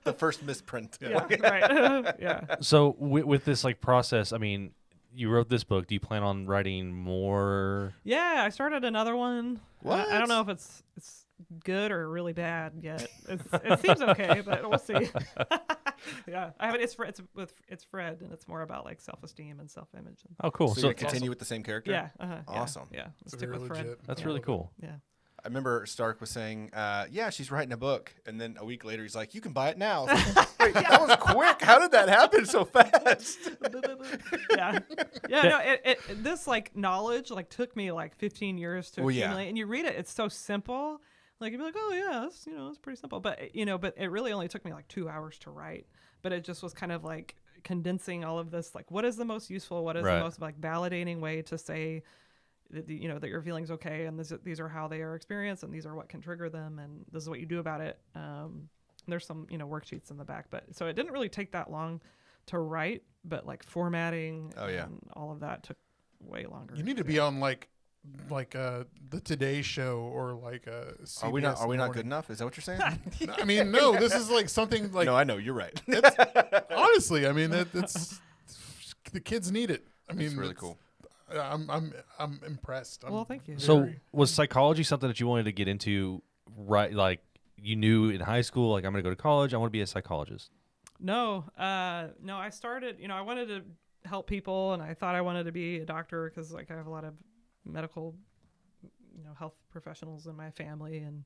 The first misprint. Yeah, right. Yeah. So with this process, I mean, you wrote this book. Do you plan on writing more? Yeah, I started another one. What? I don't know if it's good or really bad yet. It seems okay, but we'll see. Yeah, I have it. It's Fred, and it's more about like self-esteem and self-image. Oh, cool. So, you continue with the same character. Yeah. Awesome. Yeah. It's Stick very with Fred. legit. That's really cool. Yeah. I remember Stark was saying, yeah, she's writing a book. And then a week later, he's like, you can buy it now. I was like, wait, that was quick. How did that happen so fast? Yeah. No, this knowledge took me 15 years to Well, yeah. accumulate. And you read it, it's so simple. Like you'd be like, oh yeah, it's pretty simple. But but it really only took me 2 hours to write. But it just was kind of condensing all of this. What is the most useful? What is the most validating way to say that that your feeling's okay, and these are how they are experienced, and these are what can trigger them, and this is what you do about it. There's some worksheets in the back, but so it didn't really take that long to write, but formatting and all of that took way longer. You need to be on the Today Show or CBS. Are we not good enough? Is that what you're saying? I mean, no. This is something No, I know you're right. honestly, I mean that's the kids need it. I mean, it's really cool. I'm impressed. Well, thank you. So was psychology something that you wanted to get into? Right, you knew in high school, I'm going to go to college. I want to be a psychologist. No. I started. I wanted to help people, and I thought I wanted to be a doctor because I have a lot of medical, health professionals in my family, and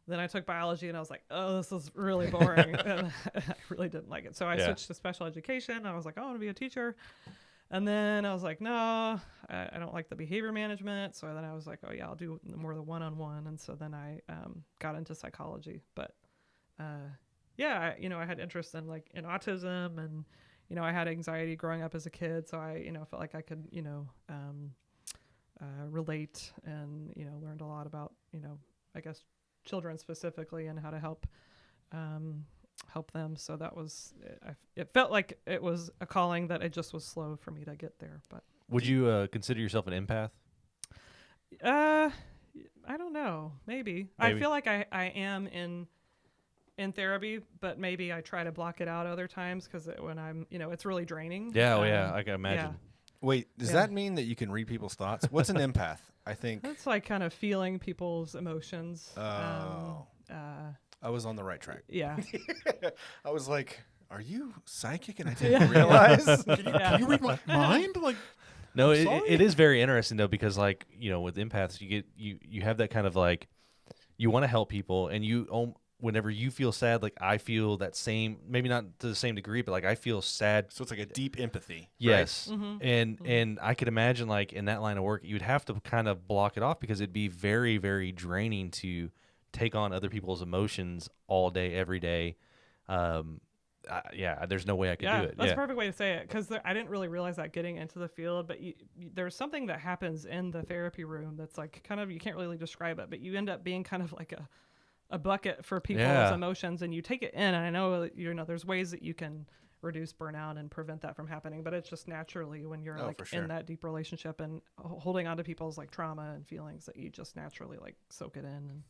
then I took biology, and I was like, oh, this is really boring, and I really didn't like it. So I switched to special education. I was like, I want to be a teacher. And then I was like, no, I don't like the behavior management. So then I was like, oh yeah, I'll do more of the one-on-one. And so then I got into psychology. But I had interest in in autism, and I had anxiety growing up as a kid. So I felt like I could relate, and learned a lot about I guess children specifically and how to help them. So that was it felt like it was a calling that it just was slow for me to get there. But would you consider yourself an empath? I don't know, maybe. I feel like I am in therapy, but maybe I try to block it out other times because when I'm it's really draining. I can imagine. Wait, does that mean that you can read people's thoughts? What's an empath? I think that's kind of feeling people's emotions. I was on the right track. Yeah. I was like, are you psychic? And I didn't realize. Can you read my mind? No, it is very interesting though, because with empaths, you have that kind of you want to help people, and whenever you feel sad, I feel that same, maybe not to the same degree, but I feel sad. So it's like a deep empathy. Yes. Right? Mm-hmm. And I could imagine in that line of work, you'd have to kind of block it off because it'd be very, very draining to take on other people's emotions all day, every day. There's no way I could do it. That's a perfect way to say it, because I didn't really realize that getting into the field, but there's something that happens in the therapy room that's kind of, you can't really describe it, but you end up being kind of like a bucket for people's emotions, and you take it in. And I know there's ways that you can reduce burnout and prevent that from happening, but it's just naturally when you're in that deep relationship and holding on to people's trauma and feelings that you just naturally soak it in. And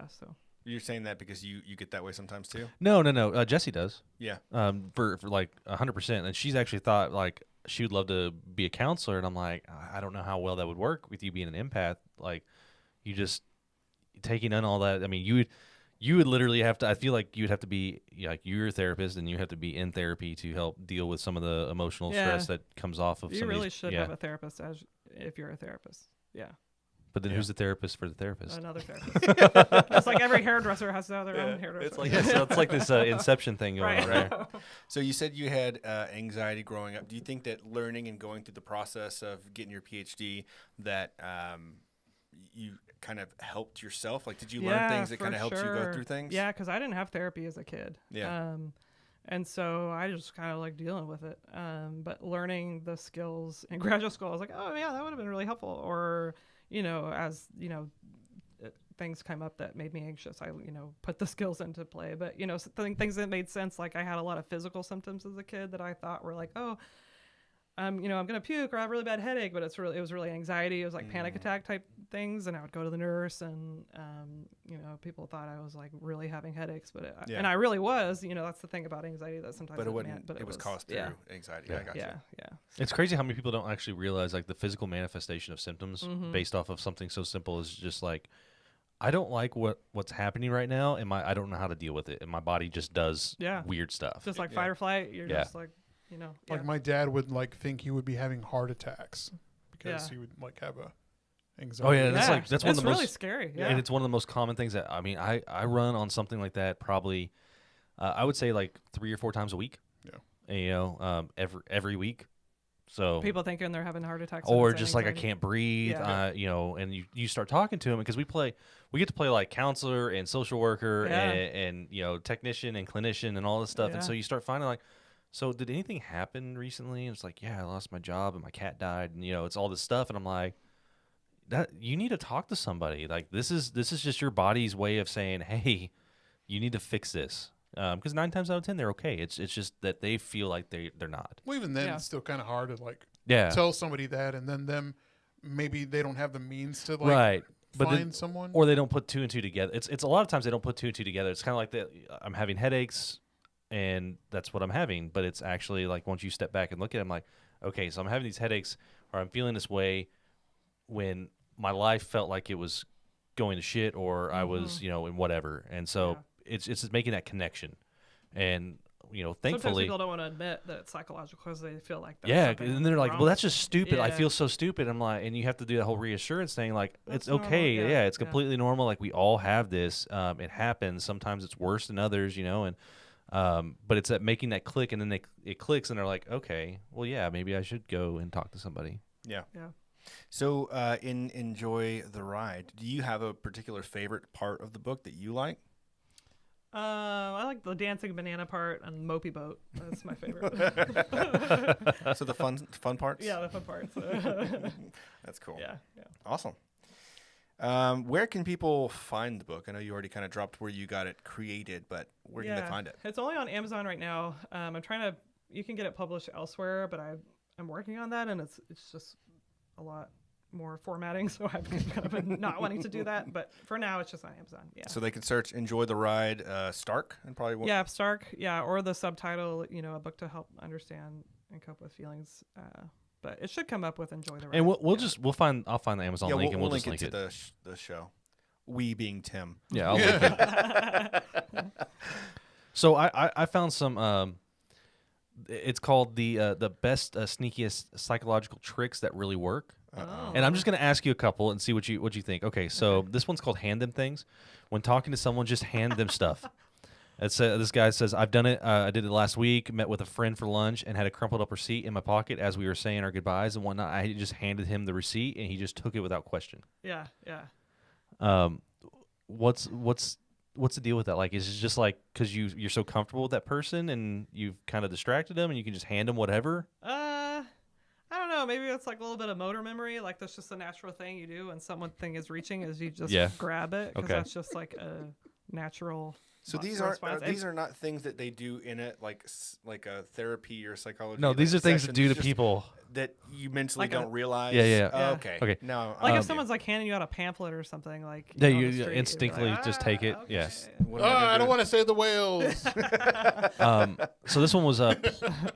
so You're saying that because you get that way sometimes too? No. Jessie does. Yeah. For 100%. And she's actually thought she would love to be a counselor. And I'm like, I don't know how well that would work with you being an empath. You just taking in all that. I mean, you would literally have to. I feel like you'd have to be like you're a therapist, and you have to be in therapy to help deal with some of the emotional stress that comes off of. You some of really these, should have a therapist if you're a therapist. Yeah. But then who's the therapist for the therapist? Another therapist. Just like every hairdresser has to have their own hairdresser. It's like so it's like this Inception thing going on there. So you said you had anxiety growing up. Do you think that learning and going through the process of getting your PhD that you kind of helped yourself? Like, did you learn things that kind of helped you go through things? Yeah, because I didn't have therapy as a kid. Yeah. And so I just kind of like dealing with it. But learning the skills in graduate school, I was like, oh, yeah, that would have been really helpful. Or, as, things come up that made me anxious, I, put the skills into play. But, things that made sense, like I had a lot of physical symptoms as a kid that I thought were like, oh, I'm going to puke or I have a really bad headache, but it was really anxiety. It was like panic attack type things. And I would go to the nurse and, people thought I was like really having headaches, but and I really was, that's the thing about anxiety that sometimes it was caused through anxiety. Yeah. I got you. Yeah. It's crazy how many people don't actually realize like the physical manifestation of symptoms based off of something so simple as just like, I don't like what's happening right now, and I don't know how to deal with it, and my body just does weird stuff. Just like fight or flight, you're just like, Like my dad would like think he would be having heart attacks because he would like have a anxiety. Oh yeah, that's one of the really most scary. Yeah, and it's one of the most common things that I run on something like that probably I would say like 3 or 4 times a week. Yeah, and, every week. So people thinking they're having heart attacks, or just like I can't breathe. Yeah. And you start talking to them because we get to play like counselor and social worker and technician and clinician and all this stuff, and so you start finding like. So did anything happen recently? And it's like, I lost my job and my cat died, and it's all this stuff, and I'm like, that you need to talk to somebody. Like this is just your body's way of saying, hey, you need to fix this. Because 9 times out of 10 they're okay. It's just that they feel like they're not. Well, even then it's still kind of hard to like tell somebody that, and then them maybe they don't have the means to like find someone, or they don't put 2 and 2 together. It's a lot of times they don't put 2 and 2 together. It's kind of like that. I'm having headaches. And that's what I'm having, but it's actually like once you step back and look at it, I'm like, okay, so I'm having these headaches or I'm feeling this way when my life felt like it was going to shit or I was, in whatever. And so it's just making that connection. And, thankfully. Sometimes people don't want to admit that it's psychological because they feel like that's and they're like, well, that's just stupid. I feel so stupid. I'm like, and you have to do that whole reassurance thing. Like, it's okay. Normal. It's completely normal. Like, we all have this. It happens. Sometimes it's worse than others, and. But it's at making that click, and then it clicks, and they're like, okay, well, yeah, maybe I should go and talk to somebody. Yeah. So, in Enjoy the Ride, do you have a particular favorite part of the book that you like? I like the dancing banana part and mopey boat. That's my favorite. So the fun parts? Yeah, the fun parts. That's cool. Yeah. Awesome. Where can people find the book? I know you already kind of dropped where you got it created, but where can they find it? It's only on Amazon right now. You can get it published elsewhere, but I'm working on that, and it's just a lot more formatting, so I've kind of been not wanting to do that. But for now, it's just on Amazon. Yeah. So they can search "Enjoy the Ride" Stark and probably Stark. Yeah, or the subtitle, a book to help understand and cope with feelings. But it should come up with "Enjoy the Ride." And I'll find the Amazon link, and we'll just link it to the show. We being Tim. Yeah, I'll link it. So I found some. It's called the best sneakiest psychological tricks that really work. And I'm just going to ask you a couple and see what you think. Okay, so this one's called "Hand Them Things." When talking to someone, just hand them stuff. This guy says, I've done it. I did it last week. Met with a friend for lunch and had a crumpled up receipt in my pocket as we were saying our goodbyes and whatnot. I just handed him the receipt and he just took it without question. Yeah. What's the deal with that? Like, is it just like because you're so comfortable with that person and you've kind of distracted them and you can just hand them whatever? I don't know. Maybe it's like a little bit of motor memory. Like that's just a natural thing you do when something is reaching, is you just grab it because that's just like a natural. So these are not things that they do in it like a therapy or psychology. No, these are things that do to people that you mentally don't realize. Yeah. Oh, okay. Now, like if someone's like handing you out a pamphlet or something, like you instinctively just take it. Okay. Yes. I don't want to say the whales. So this one was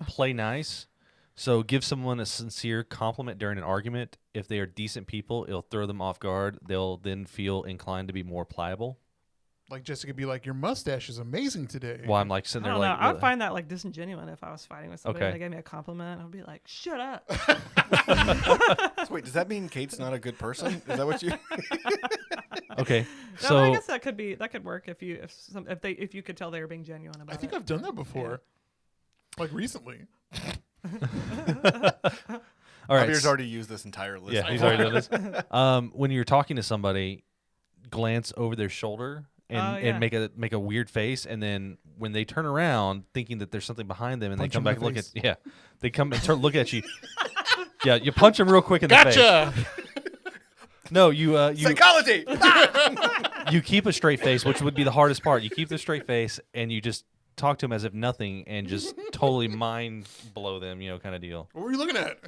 play nice. So give someone a sincere compliment during an argument. If they are decent people, it'll throw them off guard. They'll then feel inclined to be more pliable. like Jessica be like, your mustache is amazing today. Well, I'm like sitting I there don't like, know. I would find that like disingenuous if I was fighting with somebody Okay. and they gave me a compliment. I would be like, "Shut up." So wait, does that mean Kate's not a good person? Is that what you? okay. No, So I guess that could work if you could tell they were being genuine about I think it. I've done that before, like recently. all right. Javier's already used this entire list. Yeah, he's already done this. When you're talking to somebody, glance over their shoulder and make a weird face, and then when they turn around, thinking that there's something behind them, and Punch they come them back in and the look at they come and look at you. Yeah, you punch them real quick in the face. Gotcha. No, you Psychology. you keep a straight face, which would be the hardest part. You keep the straight face, and you just talk to them as if nothing, and just totally mind blow them, kind of deal. What were you looking at?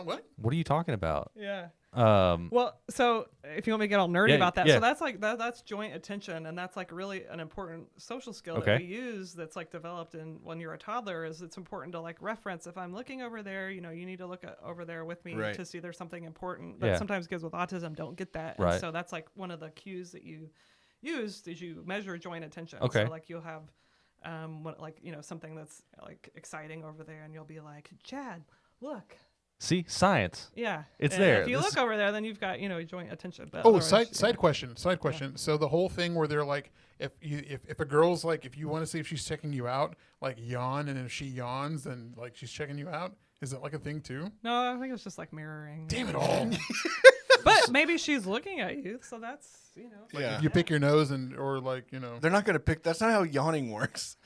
What? What are you talking about? Yeah. Um, Well, so if you want me to get all nerdy Yeah, about that, yeah. so that's like that's joint attention, and that's like really an important social skill Okay. that we use. That's like developed when you're a toddler. Is it's important to like reference. If I'm looking over there, you need to look over there with me Right. to see there's something important. But Yeah. sometimes kids with autism don't get that, and Right. so that's like one of the cues that you use is you measure joint attention. Okay. So like you'll have something that's like exciting over there, and you'll be like, Chad, look. see, science. Yeah, It's and there. If you This look is- over there, then you've got joint attention. But Oh, otherwise, side question. So the whole thing where they're like, if a girl's like, if you want to see if she's checking you out, like yawn, and if she yawns, then like she's checking you out. Is that like a thing too? No, I think it's just like mirroring. Damn it all! But maybe she's looking at you, so that's Yeah. You pick your nose or like They're not going to pick. That's not how yawning works.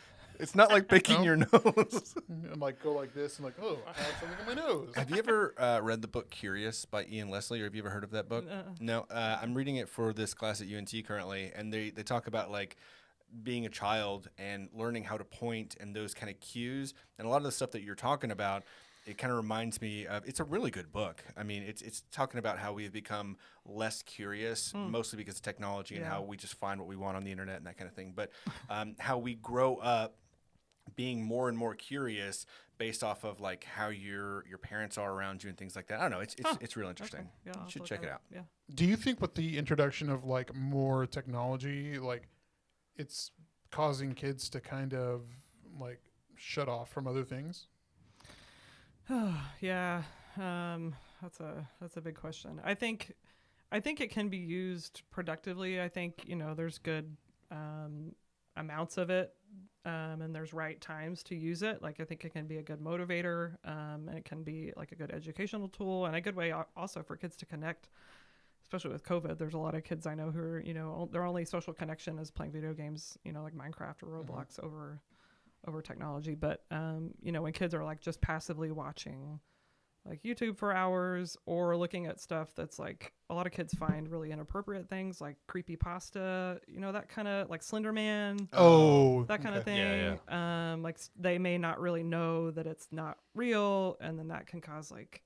It's not like picking No? your nose. and like go like this and like, oh, I have something in my nose. Have you ever read the book Curious by Ian Leslie, or have you ever heard of that book? No. I'm reading it for this class at UNT currently, and they talk about like being a child and learning how to point and those kind of cues, and a lot of the stuff that you're talking about. It kind of reminds me of. It's a really good book. I mean, it's talking about how we have become less curious, mostly because of technology and how we just find what we want on the internet and that kind of thing. But how we grow up being more and more curious based off of like how your parents are around you and things like that. I don't know. It's real interesting. Okay. Yeah, I'll You should look check at it out. Yeah. Do you think with the introduction of like more technology, like it's causing kids to kind of like shut off from other things? Yeah. That's a big question. I think it can be used productively. I think there's good amounts of it, and there's right times to use it. Like I think it can be a good motivator, and it can be like a good educational tool and a good way also for kids to connect. Especially with COVID, there's a lot of kids I know who are their only social connection is playing video games, like Minecraft or Roblox over technology. But when kids are like just passively watching like YouTube for hours or looking at stuff that's like a lot of kids find really inappropriate things like creepy pasta, that kind of like Slender Man, Oh, that kind of thing. Yeah, like they may not really know that it's not real, and then that can cause like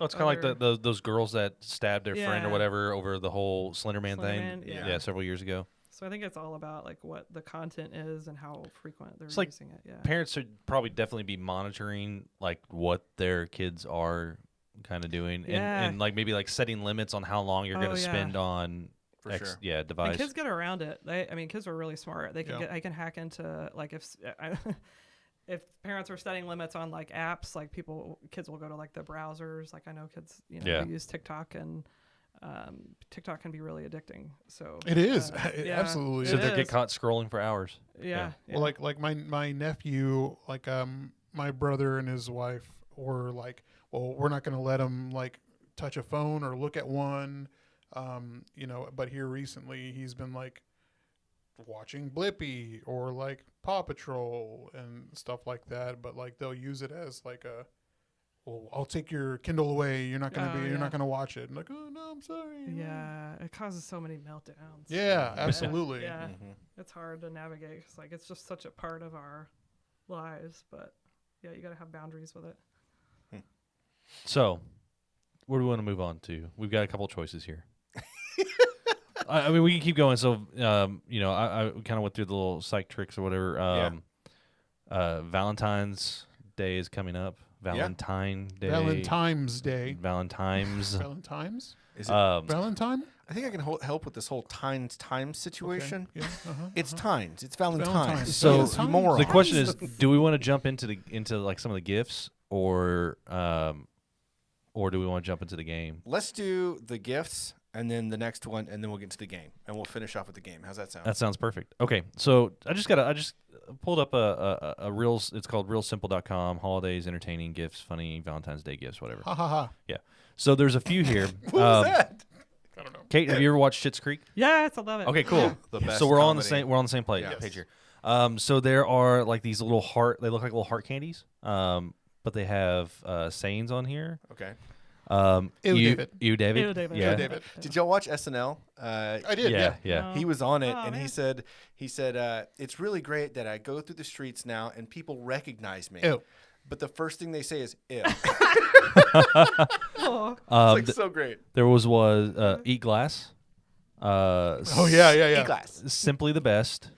Oh, it's kind of like those girls that stabbed their friend or Yeah. whatever over the whole Slender Man Slender thing. Man, yeah. Yeah, several years ago. So I think it's all about like what the content is and how frequent they're It's like using it. Yeah. Parents should probably definitely be monitoring like what their kids are kind of doing, Yeah. and like maybe like setting limits on how long you're going Oh, to yeah. spend on For sure. And device. kids get around it. Kids are really smart. They can hack into like if parents are setting limits on like apps, like kids will go to like the browsers. Like I know kids, Yeah. who use TikTok, and TikTok can be really addicting. So it is. yeah, Absolutely. So it they is. get caught scrolling for hours. Yeah. Well, like my nephew, like my brother and his wife were like, well, we're not going to let him like touch a phone or look at one, But here recently, he's been like watching Blippi or like Paw Patrol and stuff like that. But like they'll use it as like well, I'll take your Kindle away. You're not gonna you're not gonna watch it. And like, oh no, I'm sorry. Yeah, it causes so many meltdowns. Yeah, absolutely. Yeah, Mm-hmm. it's hard to navigate. It's like it's just such a part of our lives, but yeah, you got to have boundaries with it. So, where do we want to move on to? We've got a couple choices here. I mean, we can keep going. So, I kind of went through the little psych tricks or whatever. Valentine's Day is coming up. Valentine Day. Valentine's Day. Valentine's. Valentine's? Is it? Valentine? I think I can help with this whole time situation. Yeah. It's Tines. It's Valentine's. Valentine's. So, Yes, you moron. The question is, do we want to jump into like some of the gifts, or do we want to jump into the game? Let's do the gifts and then the next one, and then we'll get to the game, and we'll finish off with the game. How's that sound? That sounds perfect. Okay, so I just pulled up a real. It's called realsimple.com. Holidays, entertaining gifts, funny Valentine's Day gifts, whatever. Ha ha ha. Yeah. So there's a few here. What was that? I don't know. Kate, have you ever watched Schitt's Creek? Yes, I love it. Okay, cool. The best So we're all on the comedy. same. We're on the same Yes. page here. So there are like these little heart. They look like little heart candies. But they have sayings on here. Okay. Ew, David. Ew, David. Ew, David. Yeah. Ew, David. Did y'all watch SNL? I did. Yeah. Yeah. He was on it, Oh, and man. he said, it's really great that I go through the streets now and people recognize me. Ew. But the first thing they say is ew. Oh, It's like so great. There was eat glass. Oh yeah. E-glass. Simply the best.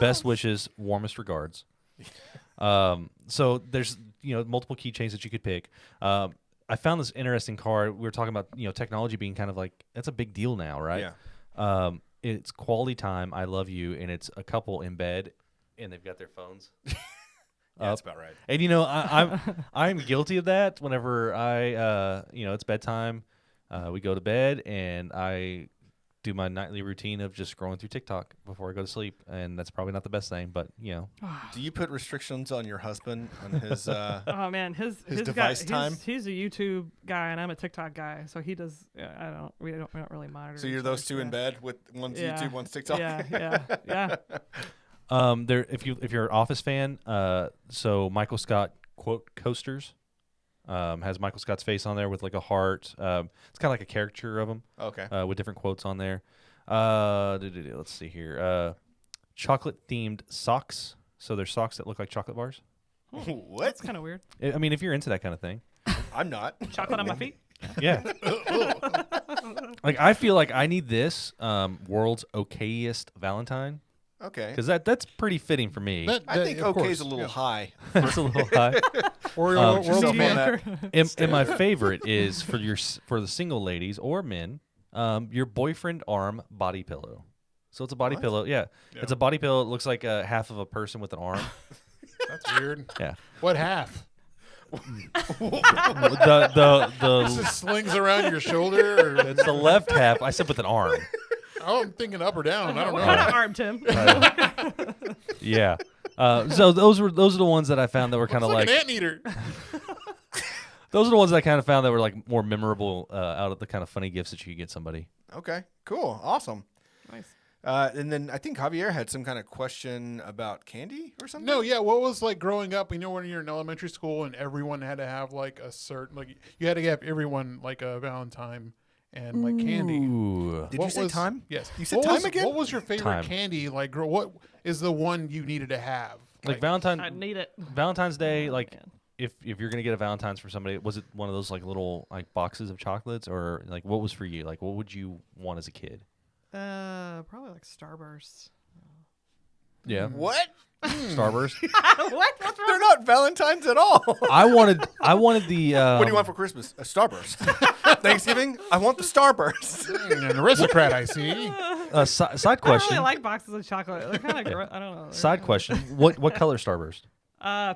Best wishes, warmest regards. So there's multiple keychains that you could pick. I found this interesting card. We were talking about technology being kind of like that's a big deal now, right? Yeah. It's quality time. I love you, and it's a couple in bed, and they've got their phones. Yeah, that's about right. And I'm guilty of that. Whenever it's bedtime, we go to bed, and I do my nightly routine of just scrolling through TikTok before I go to sleep, and that's probably not the best thing, but Do you put restrictions on your husband on his? oh man, his device guy, time? He's a YouTube guy, and I'm a TikTok guy, so he does. We don't really monitor. So you're each those other, two in bed with one's Yeah. YouTube, one's TikTok. Yeah. there if you're an Office fan, so Michael Scott quote coasters has Michael Scott's face on there with like a heart. It's kind of like a caricature of him. Okay. With different quotes on there. Let's see here. Chocolate themed socks. So there's socks that look like chocolate bars. What? That's kind of weird. I mean, if you're into that kind of thing. I'm not. Chocolate on my feet. Yeah. Like I feel like I need this world's okayest Valentine Okay. because that's pretty fitting for me. I think of okay is course, a little yeah. high. It's a little high. Or Um, world Mediocre. famous. And my favorite is for the single ladies or men, your boyfriend arm body pillow. So it's a body What? pillow. Yeah. It's a body pillow. It looks like half of a person with an arm. That's weird. Yeah. What half? the Just slings around your shoulder. Or, it's the left half. I said with an arm. oh, I'm thinking up or down. I don't What know. kind of arm, Tim? Yeah. So those are the ones that I found that were kind of It's like like an anteater. those are the ones that I kind of found that were like more memorable out of the kind of funny gifts that you could get somebody. Okay. Cool. Awesome. Nice. And then I think Javier had some kind of question about candy or something. No, yeah. What was like growing up? When you're in elementary school and everyone had to have like a certain you had to have everyone like a Valentine and like candy. Ooh. Did you say time? Yes. You said What time was- again? What was your favorite Time. candy? Like, what is the one you needed to have? Like I need it. Valentine's Day, like man. if you're gonna get a Valentine's for somebody, was it one of those like little like boxes of chocolates, or like what was for you? Like what would you want as a kid? Probably like Starburst. Yeah, What? Starburst. What? What's They're not Valentines at all. I wanted the. What do you want for Christmas? A Starburst. Thanksgiving? I want the Starburst. An aristocrat, I see. Side I don't question. really like boxes of chocolate. They're kind of I don't know. They're Side kinda- question. What color Starburst?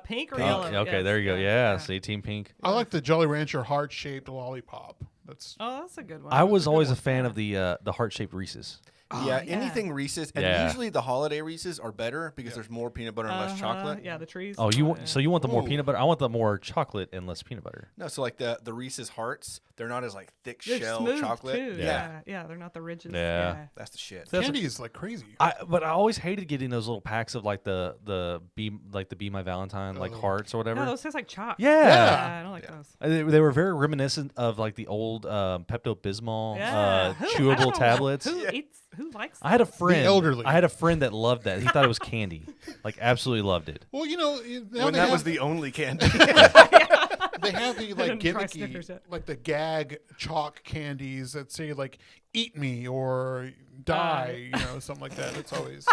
Pink or Pink. yellow. Okay, yes, there you go. Yeah, see, Team Pink. I like the Jolly Rancher heart-shaped lollipop. That's Oh, that's a good one. I was a good always a one. fan of the heart-shaped Reese's. Yeah, yeah. anything Reese's, and Yeah. usually the holiday Reese's are better because there's more peanut butter and less chocolate. Yeah, the trees. Oh, you want yeah. so you want the more Ooh. peanut butter? I want the more chocolate and less peanut butter. No, so like the Reese's Hearts, they're not as like thick They're shell smooth chocolate. too. Yeah. Yeah, they're not the ridges. Yeah. That's the shit. That's candy is like crazy. But I always hated getting those little packs of like the Be My Valentine like Oh. hearts or whatever. No, those taste like chalk. Yeah. Yeah, I don't like Yeah. those. They were very reminiscent of like the old Pepto Bismol Yeah. Who- I don't chewable know tablets. Who eats? Who likes? I had a friend. elderly. I had a friend that loved that. He thought it was candy, like absolutely loved it. Well, now When they that have, was the only candy. they have the like didn't try Snickers gimmicky, yet. like the gag chalk candies that say like "eat me" or "die," something like that. It's always,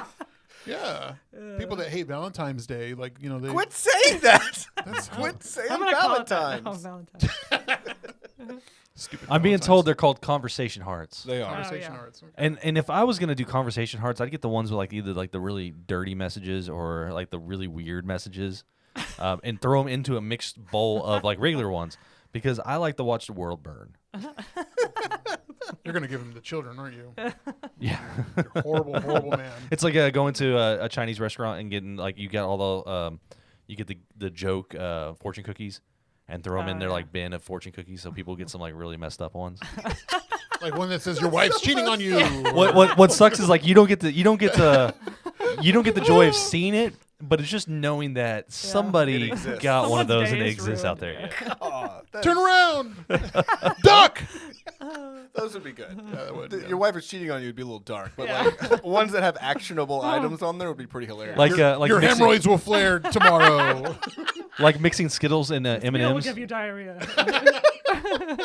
yeah. People that hate Valentine's Day, like they. Quit saying that. That's Quit saying I'm gonna call it that. Valentine's. Oh, Valentine's. Stupid. I'm being Valentines. told they're called conversation hearts. They are. Conversation yeah. hearts. Okay. And if I was gonna do conversation hearts, I'd get the ones with like either like the really dirty messages or like the really weird messages, and throw them into a mixed bowl of like regular ones because I like to watch the world burn. You're gonna give them to children, aren't you? Yeah, You're horrible, horrible man. it's like going to a Chinese restaurant and getting like you get all the you get the joke fortune cookies and throw them in their yeah. like bin of fortune cookies so people get some like really messed up ones. Like one that says your wife's cheating on you. What sucks is like you don't get the joy of seeing it, but it's just knowing that It somebody exists. got one of Someone's those and day it is exists out there. ruined. Yeah. Oh, Turn around, duck. those would be good. Yeah, that would, yeah. Your wife is cheating on you would be a little dark, but Yeah. like ones that have actionable items on there would be pretty hilarious. Like your mixing, hemorrhoids will flare tomorrow. like mixing Skittles and Meal will M&Ms, give you diarrhea.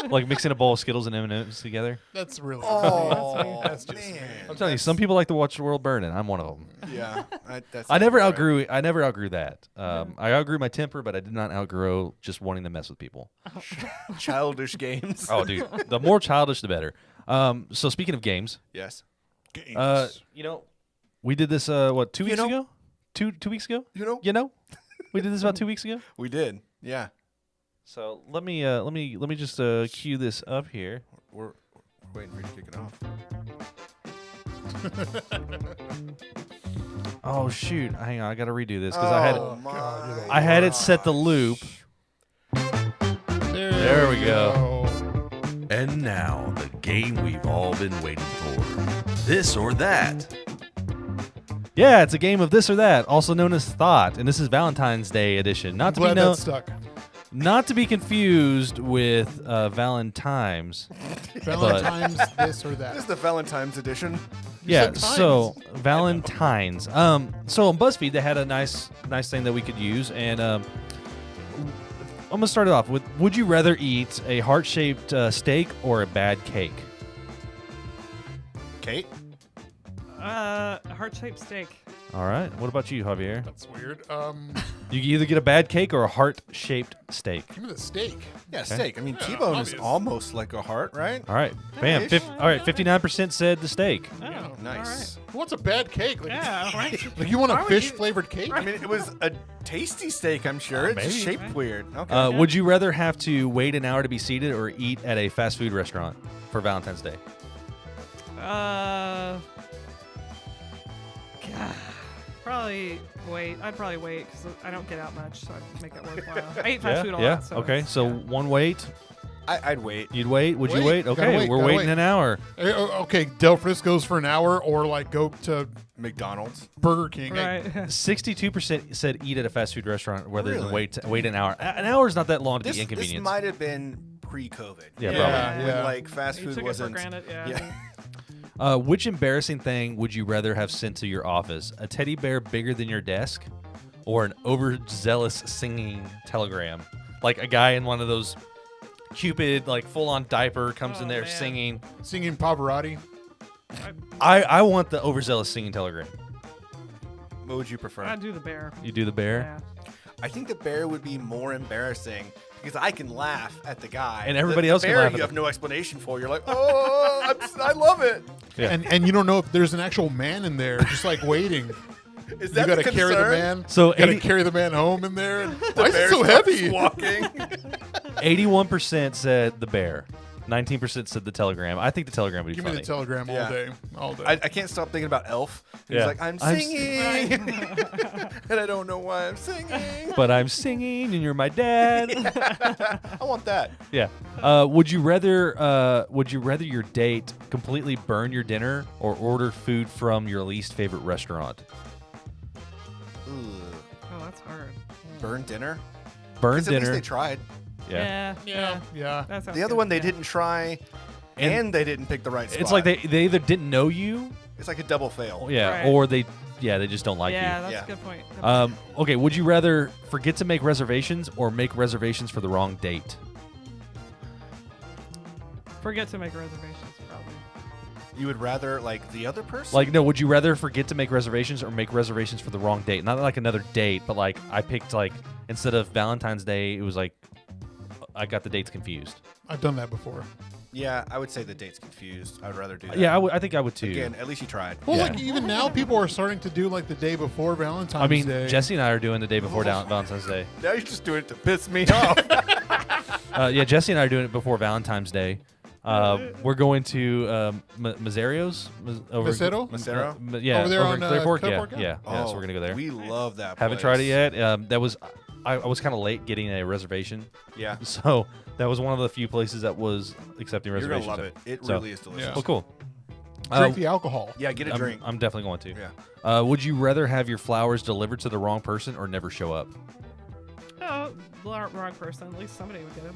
like mixing a bowl of Skittles and M&Ms together. That's really. oh, That's just man. I'm telling you, some people like to watch the world burn, and I'm one of them. Yeah, that's I never right. outgrew that. I outgrew my temper, but I did not outgrow just wanting to mess with people. childish games. Oh, dude, the more childish, the better. So speaking of games, Yes. Games. we did this 2 weeks know? ago. Two weeks ago. You know, We did this about 2 weeks ago. we did. Yeah. So let me just cue this up here. We're waiting for you to kick it off. Oh shoot! Hang on, I gotta redo this because Oh, my I had it set the loop. There we go. And now the game we've all been waiting for. This or that. Yeah, it's a game of this or that, also known as Thought, and this is Valentine's Day edition. I'm glad that stuck. Not to be confused with Valentine's. Valentine's this or This is that. the Valentine's edition. Yeah, said times. so Valentine's. So on BuzzFeed they had a nice thing that we could use, and I'm gonna start it off with: would you rather eat a heart-shaped steak or a bad cake? Kate? Heart-shaped steak. All right. What about you, Javier? That's weird. You can either get a bad cake or a heart-shaped steak. Give me the steak. Yeah, Okay. steak. I mean, Yeah, T-bone obvious. is almost like a heart, right? All right. Bam. Ish. All right. 59% said the steak. Oh, Yeah, Nice. Who wants a bad cake? Like, Yeah, right. like you want Why a would you- fish flavored cake? I mean, it was a tasty steak, I'm sure. It's just maybe. shaped weird. Okay. Would you rather have to wait an hour to be seated or eat at a fast food restaurant for Valentine's Day? Probably wait. I'd probably wait because I don't get out much, so I'd make it worthwhile. I eat fast Yeah. food a Yeah. lot. So Okay. So yeah. one wait. I'd wait. You'd wait. Would you Wait. wait? Gotta Okay. wait, We're gotta waiting wait. an hour. Okay, Del Frisco's for an hour, or like go to McDonald's. Burger King. Right. 62% said eat at a fast food restaurant rather than Really? wait an hour. An hour is not that long to This be inconvenienced. might have been pre-COVID. Yeah, Yeah, probably. yeah. When, like, fast You food took wasn't. it for granted. Yeah. Yeah. Which embarrassing thing would you rather have sent to your office? A teddy bear bigger than your desk, or an overzealous singing telegram? Like a guy in one of those Cupid, like full-on diaper, comes in Oh, there man. singing. Singing Pavarotti. I want the overzealous singing telegram. What would you prefer? I'd do the bear. You do the bear, Yeah. I think the bear would be more embarrassing because I can laugh at the guy, And everybody the else can bear, laugh at You the- have no explanation for. You're like, oh, I love it. Yeah. And you don't know if there's an actual man in there, just like waiting. Is You that got the to carry the concern? man. So you got to 80 carry the man home in there. And, The why is it bear so starts heavy? Walking. 81% said the bear, 19% said the telegram. I think the telegram would be Give me funny. the telegram Yeah. all day, all day. I can't stop thinking about Elf. He's Yeah. like, I'm I'm singing, and I don't know why I'm singing. But I'm singing, and you're my dad. I want that. Yeah. Would you rather your date completely burn your dinner or order food from your least favorite restaurant? Ugh. Oh, that's hard. Burn dinner. Burn 'Cause at least dinner. they tried. Yeah. yeah. That sounds The other good. one they Yeah. didn't try, and they didn't pick the right spot. It's like they either didn't know you, It's like a double fail. yeah, Right. or they just don't like Yeah, you. that's Yeah. a good point. Good Okay, would you rather forget to make reservations or make reservations for the wrong date? Forget to make reservations, probably. You would rather like the other person. Like, no, would you rather forget to make reservations or make reservations for the wrong date? Not like another date, but like I picked like instead of Valentine's Day, it was like I got the dates confused. I've done that before. Yeah, I would say the date's confused. I would rather do that. Yeah, I think I would too. Again, at least you tried. Well, Yeah. like even now, people are starting to do like the day before Valentine's I mean, Day. Jesse and I are doing the day before Valentine's Day. Now you're just doing it to piss me off. Yeah, Jesse and I are doing it before Valentine's Day. We're going to Mazario's. Macero? Macero? Yeah, Over there on, Clear Fork. Clear Yeah, Fork, yeah? yeah. So we're gonna go there. We love that. Haven't place. tried it yet. That was I was kind of late getting a reservation, Yeah, so that was one of the few places that was accepting you're reservations. gonna love it. It So- really is delicious. Yeah. Oh, cool. Drink the alcohol. Yeah, get a drink. I'm definitely going to. Yeah. Would you rather have your flowers delivered to the wrong person or never show up? Oh, wrong person. At least somebody would get him.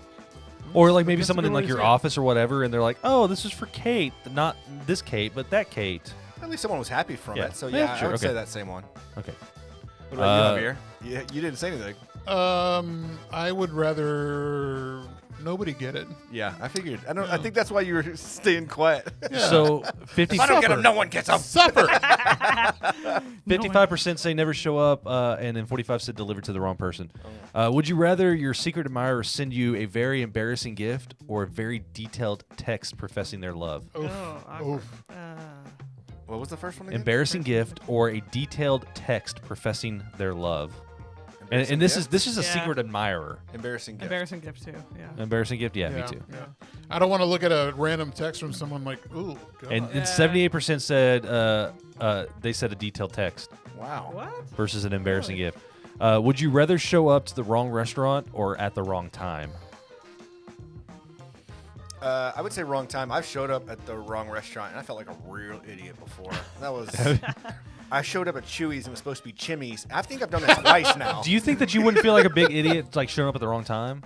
Or like maybe That's a someone good in way like to your say it. office or whatever, and they're like, "Oh, this is for Kate, not this Kate, but that Kate." At least someone was happy from Yeah. it. So Yeah, yeah, sure, I would okay. say that same one. Okay. What about you, Javier? Yeah, you didn't say anything. I would rather nobody get it. Yeah, I figured. I think that's why you were staying quiet. Yeah. So 50. If I don't get them, no one gets them. Suffer. 55% say never show up, and then 45 said delivered to the wrong person. Would you rather your secret admirer send you a very embarrassing gift or a very detailed text professing their love? Oof. Oh, awkward. Oof. What was the first one again? Embarrassing gift or a detailed text professing their love. Embarrassing And this gift? is a Yeah. secret admirer. Embarrassing gift. Embarrassing gift too. Yeah. Embarrassing gift, yeah, me too. Yeah. I don't want to look at a random text from someone like, ooh, God. And Yeah. 78% said they said a detailed text Wow. What? versus an embarrassing gift. Would you rather show up to the wrong restaurant or at the wrong time? I would say wrong time. I've showed up at the wrong restaurant, and I felt like a real idiot before. That was. I showed up at Chewy's and it was supposed to be Chimmy's. I think I've done that twice now. Do you think that you wouldn't feel like a big idiot like showing up at the wrong time?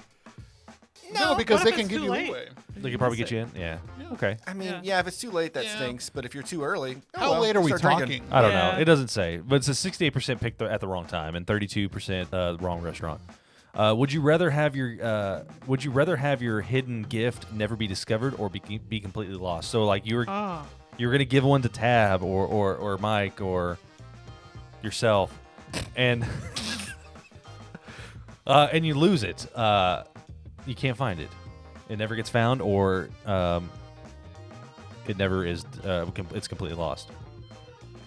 No, because What they if can it's give too you late? leeway. They could probably get you in. Yeah. Okay. I mean, Yeah. yeah, if it's too late, that Yeah. stinks. But if you're too early, oh How well, late are we start talking? drinking. I don't Yeah. know. It doesn't say, but it's a 68% picked at the wrong time and 32% the wrong restaurant. Would you rather have your hidden gift never be discovered or be completely lost? So like you were Oh. gonna give one to Tab or Mike or yourself, and and you lose it. You can't find it. It never gets found, or it never is. It's completely lost.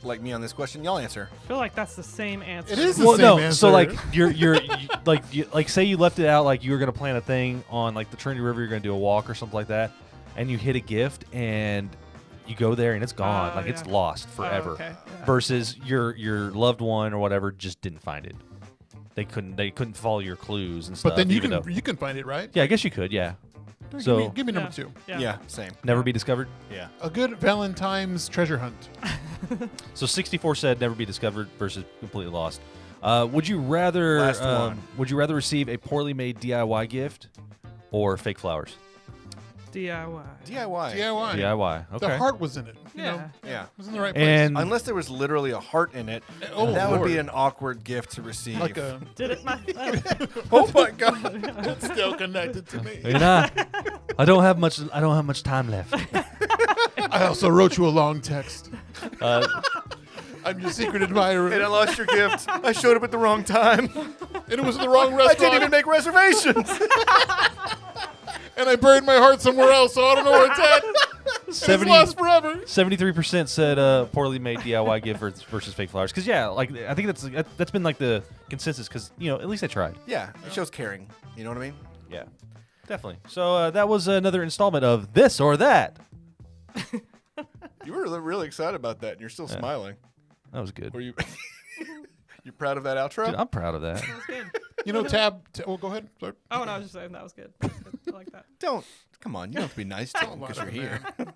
Like me on this question, y'all answer. I feel like that's the same answer. It is the Well, same no. answer. So like like say you left it out, like you were gonna plan a thing on like the Trinity River, you're gonna do a walk or something like that, and you hit a gift and you go there and it's gone, Oh, like it's yeah. lost Oh, forever. okay. Yeah. Versus your loved one or whatever just didn't find it. They couldn't follow your clues and stuff. but then you even can though- you can find it, right? yeah, I guess you could. Yeah. Give So me, give me number Yeah. 2. Yeah. Same. never be discovered. Yeah. A good Valentine's treasure hunt. So 64 said never be discovered versus completely lost. Would you rather Last one. Would you rather receive a poorly made DIY gift or fake flowers? DIY. DIY. DIY. DIY. Okay. The heart was in it. You Yeah. know, Yeah. it was in the right place. And Unless there was literally a heart in it, Oh, that would be Lord. an awkward gift to receive. like a, Did it myself. Oh my god. it's still connected to me. You're not. I don't have much time left. I also wrote you a long text. Uh, I'm your secret admirer. And I lost your gift. I showed up at the wrong time. And it was in the wrong I restaurant. didn't even make reservations. And I buried my heart somewhere else, so I don't know where it's at. It's 70 lost forever. 73% said poorly made DIY gift versus fake flowers. Because yeah, like I think that's been like the consensus. Because at least I tried. Yeah, it shows caring. You know what I mean? Yeah, definitely. So that was another installment of This or That. You were really excited about that, and you're still smiling. That was good. Were you? You proud of that outro? Dude, I'm proud of that. That was good. You know, Tab. Well, go ahead. Sorry. Oh, no, I was just saying that was good. That was good. I like that. Don't. Come on, you don't have to be nice to him lie because to you're the here. man.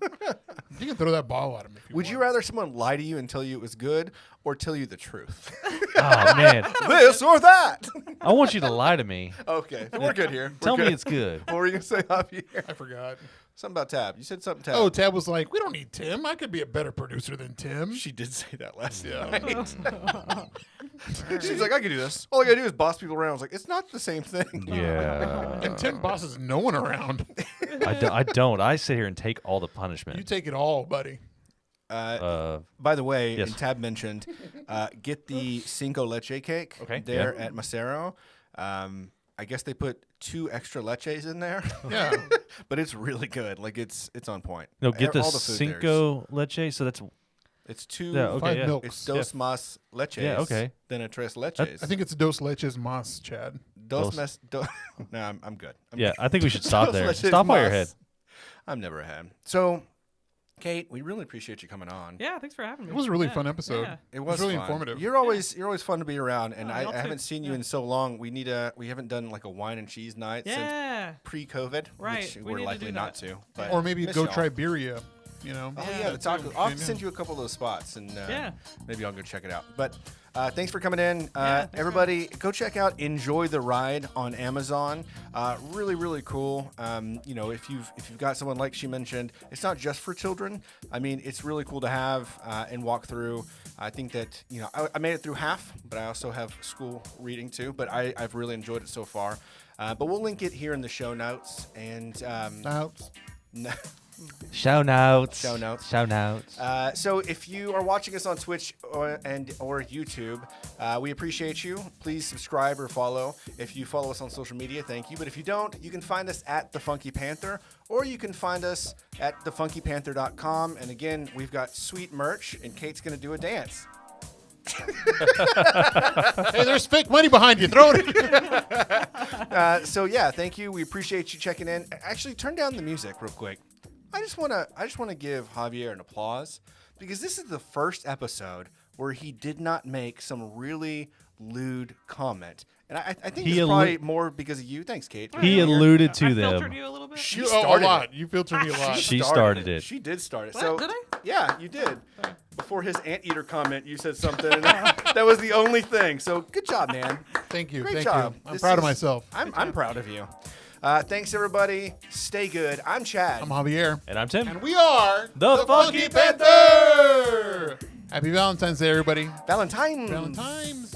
You can throw that ball at him if you Would want. you rather someone lie to you and tell you it was good, or tell you the truth? Oh man, This or that? I want you to lie to me. Okay, we're good here. Tell We're me good. it's good. What were you gonna say, Javier? I forgot. Something about Tab. You said something, Tab. Oh, Tab was like, we don't need Tim. I could be a better producer than Tim. She did say that last Yeah. night. She's like, I can do this. All I gotta do is boss people around. I was like, it's not the same thing. Yeah, And Tim bosses no one around. I don't. I sit here and take all the punishment. You take it all, buddy. By the way, Yes. and Tab mentioned, get the Cinco Leche cake Okay, there at Macero. I guess they put 2 extra leches in there. Yeah. But it's really good. Like it's on point. No, get the All the food there is- cinco leche. So that's It's 2. Yeah, okay, 5 yeah. milks. It's dos más leches. Yeah, okay. Than a tres I leches. think it's dos leches mas, Chad. dos más. No, I'm good. yeah. I think we should stop Dos there. leches Stop while you're más. ahead. I've never had. So, Kate, we really appreciate you coming on. Yeah, thanks for having me. It was a really Yeah, fun episode. yeah. It was really fun. informative. You're always fun to be around, and Oh, I y'all too. haven't seen you Yeah. in so long. We haven't done like a wine and cheese night since Yeah. pre-COVID, Right. which We we're need to likely do not that. to. But Or maybe miss go y'all. try Birria, you know. Oh Yeah, yeah, the taco. I'll have to Yeah. send you a couple of those spots, and Yeah. maybe I'll go check it out. But thanks for coming in, thanks for everybody. Go check out "Enjoy the Ride" on Amazon. Really, really cool. You know, if you've got someone like she mentioned, it's not just for children. I mean, it's really cool to have and walk through. I think that I made it through half, but I also have school reading too. But I've really enjoyed it so far. But we'll link it here in the show notes and. Outs. Shout outs. Shout outs. Shout outs. So if you are watching us on Twitch or YouTube, we appreciate you. Please subscribe or follow. If you follow us on social media, thank you. But if you don't, you can find us at The Funky Panther, or you can find us at thefunkypanther.com. And again, we've got sweet merch, and Kate's going to do a dance. Hey, there's fake money behind you. Throw it. So yeah, thank you. We appreciate you checking in. Actually, turn down the music real quick. I just wanna give Javier an applause because this is the first episode where he did not make some really lewd comment, and I think He it's probably more because of you. Thanks, Kate. He Yeah. alluded I to filtered them. you a little bit. She You, a started lot. it. You filtered me a lot. She started it. She did start it. What? So Did I? yeah, you did. Before his anteater comment, you said something. And that was the only thing. So good job, man. Thank you. Great Thank job. you. I'm This proud of is- myself. I'm proud of you. Thanks everybody. Stay good. I'm Chad. I'm Javier. And I'm Tim. And we are The Funky Panther. Happy Valentine's Day, everybody. Valentine. Valentine's.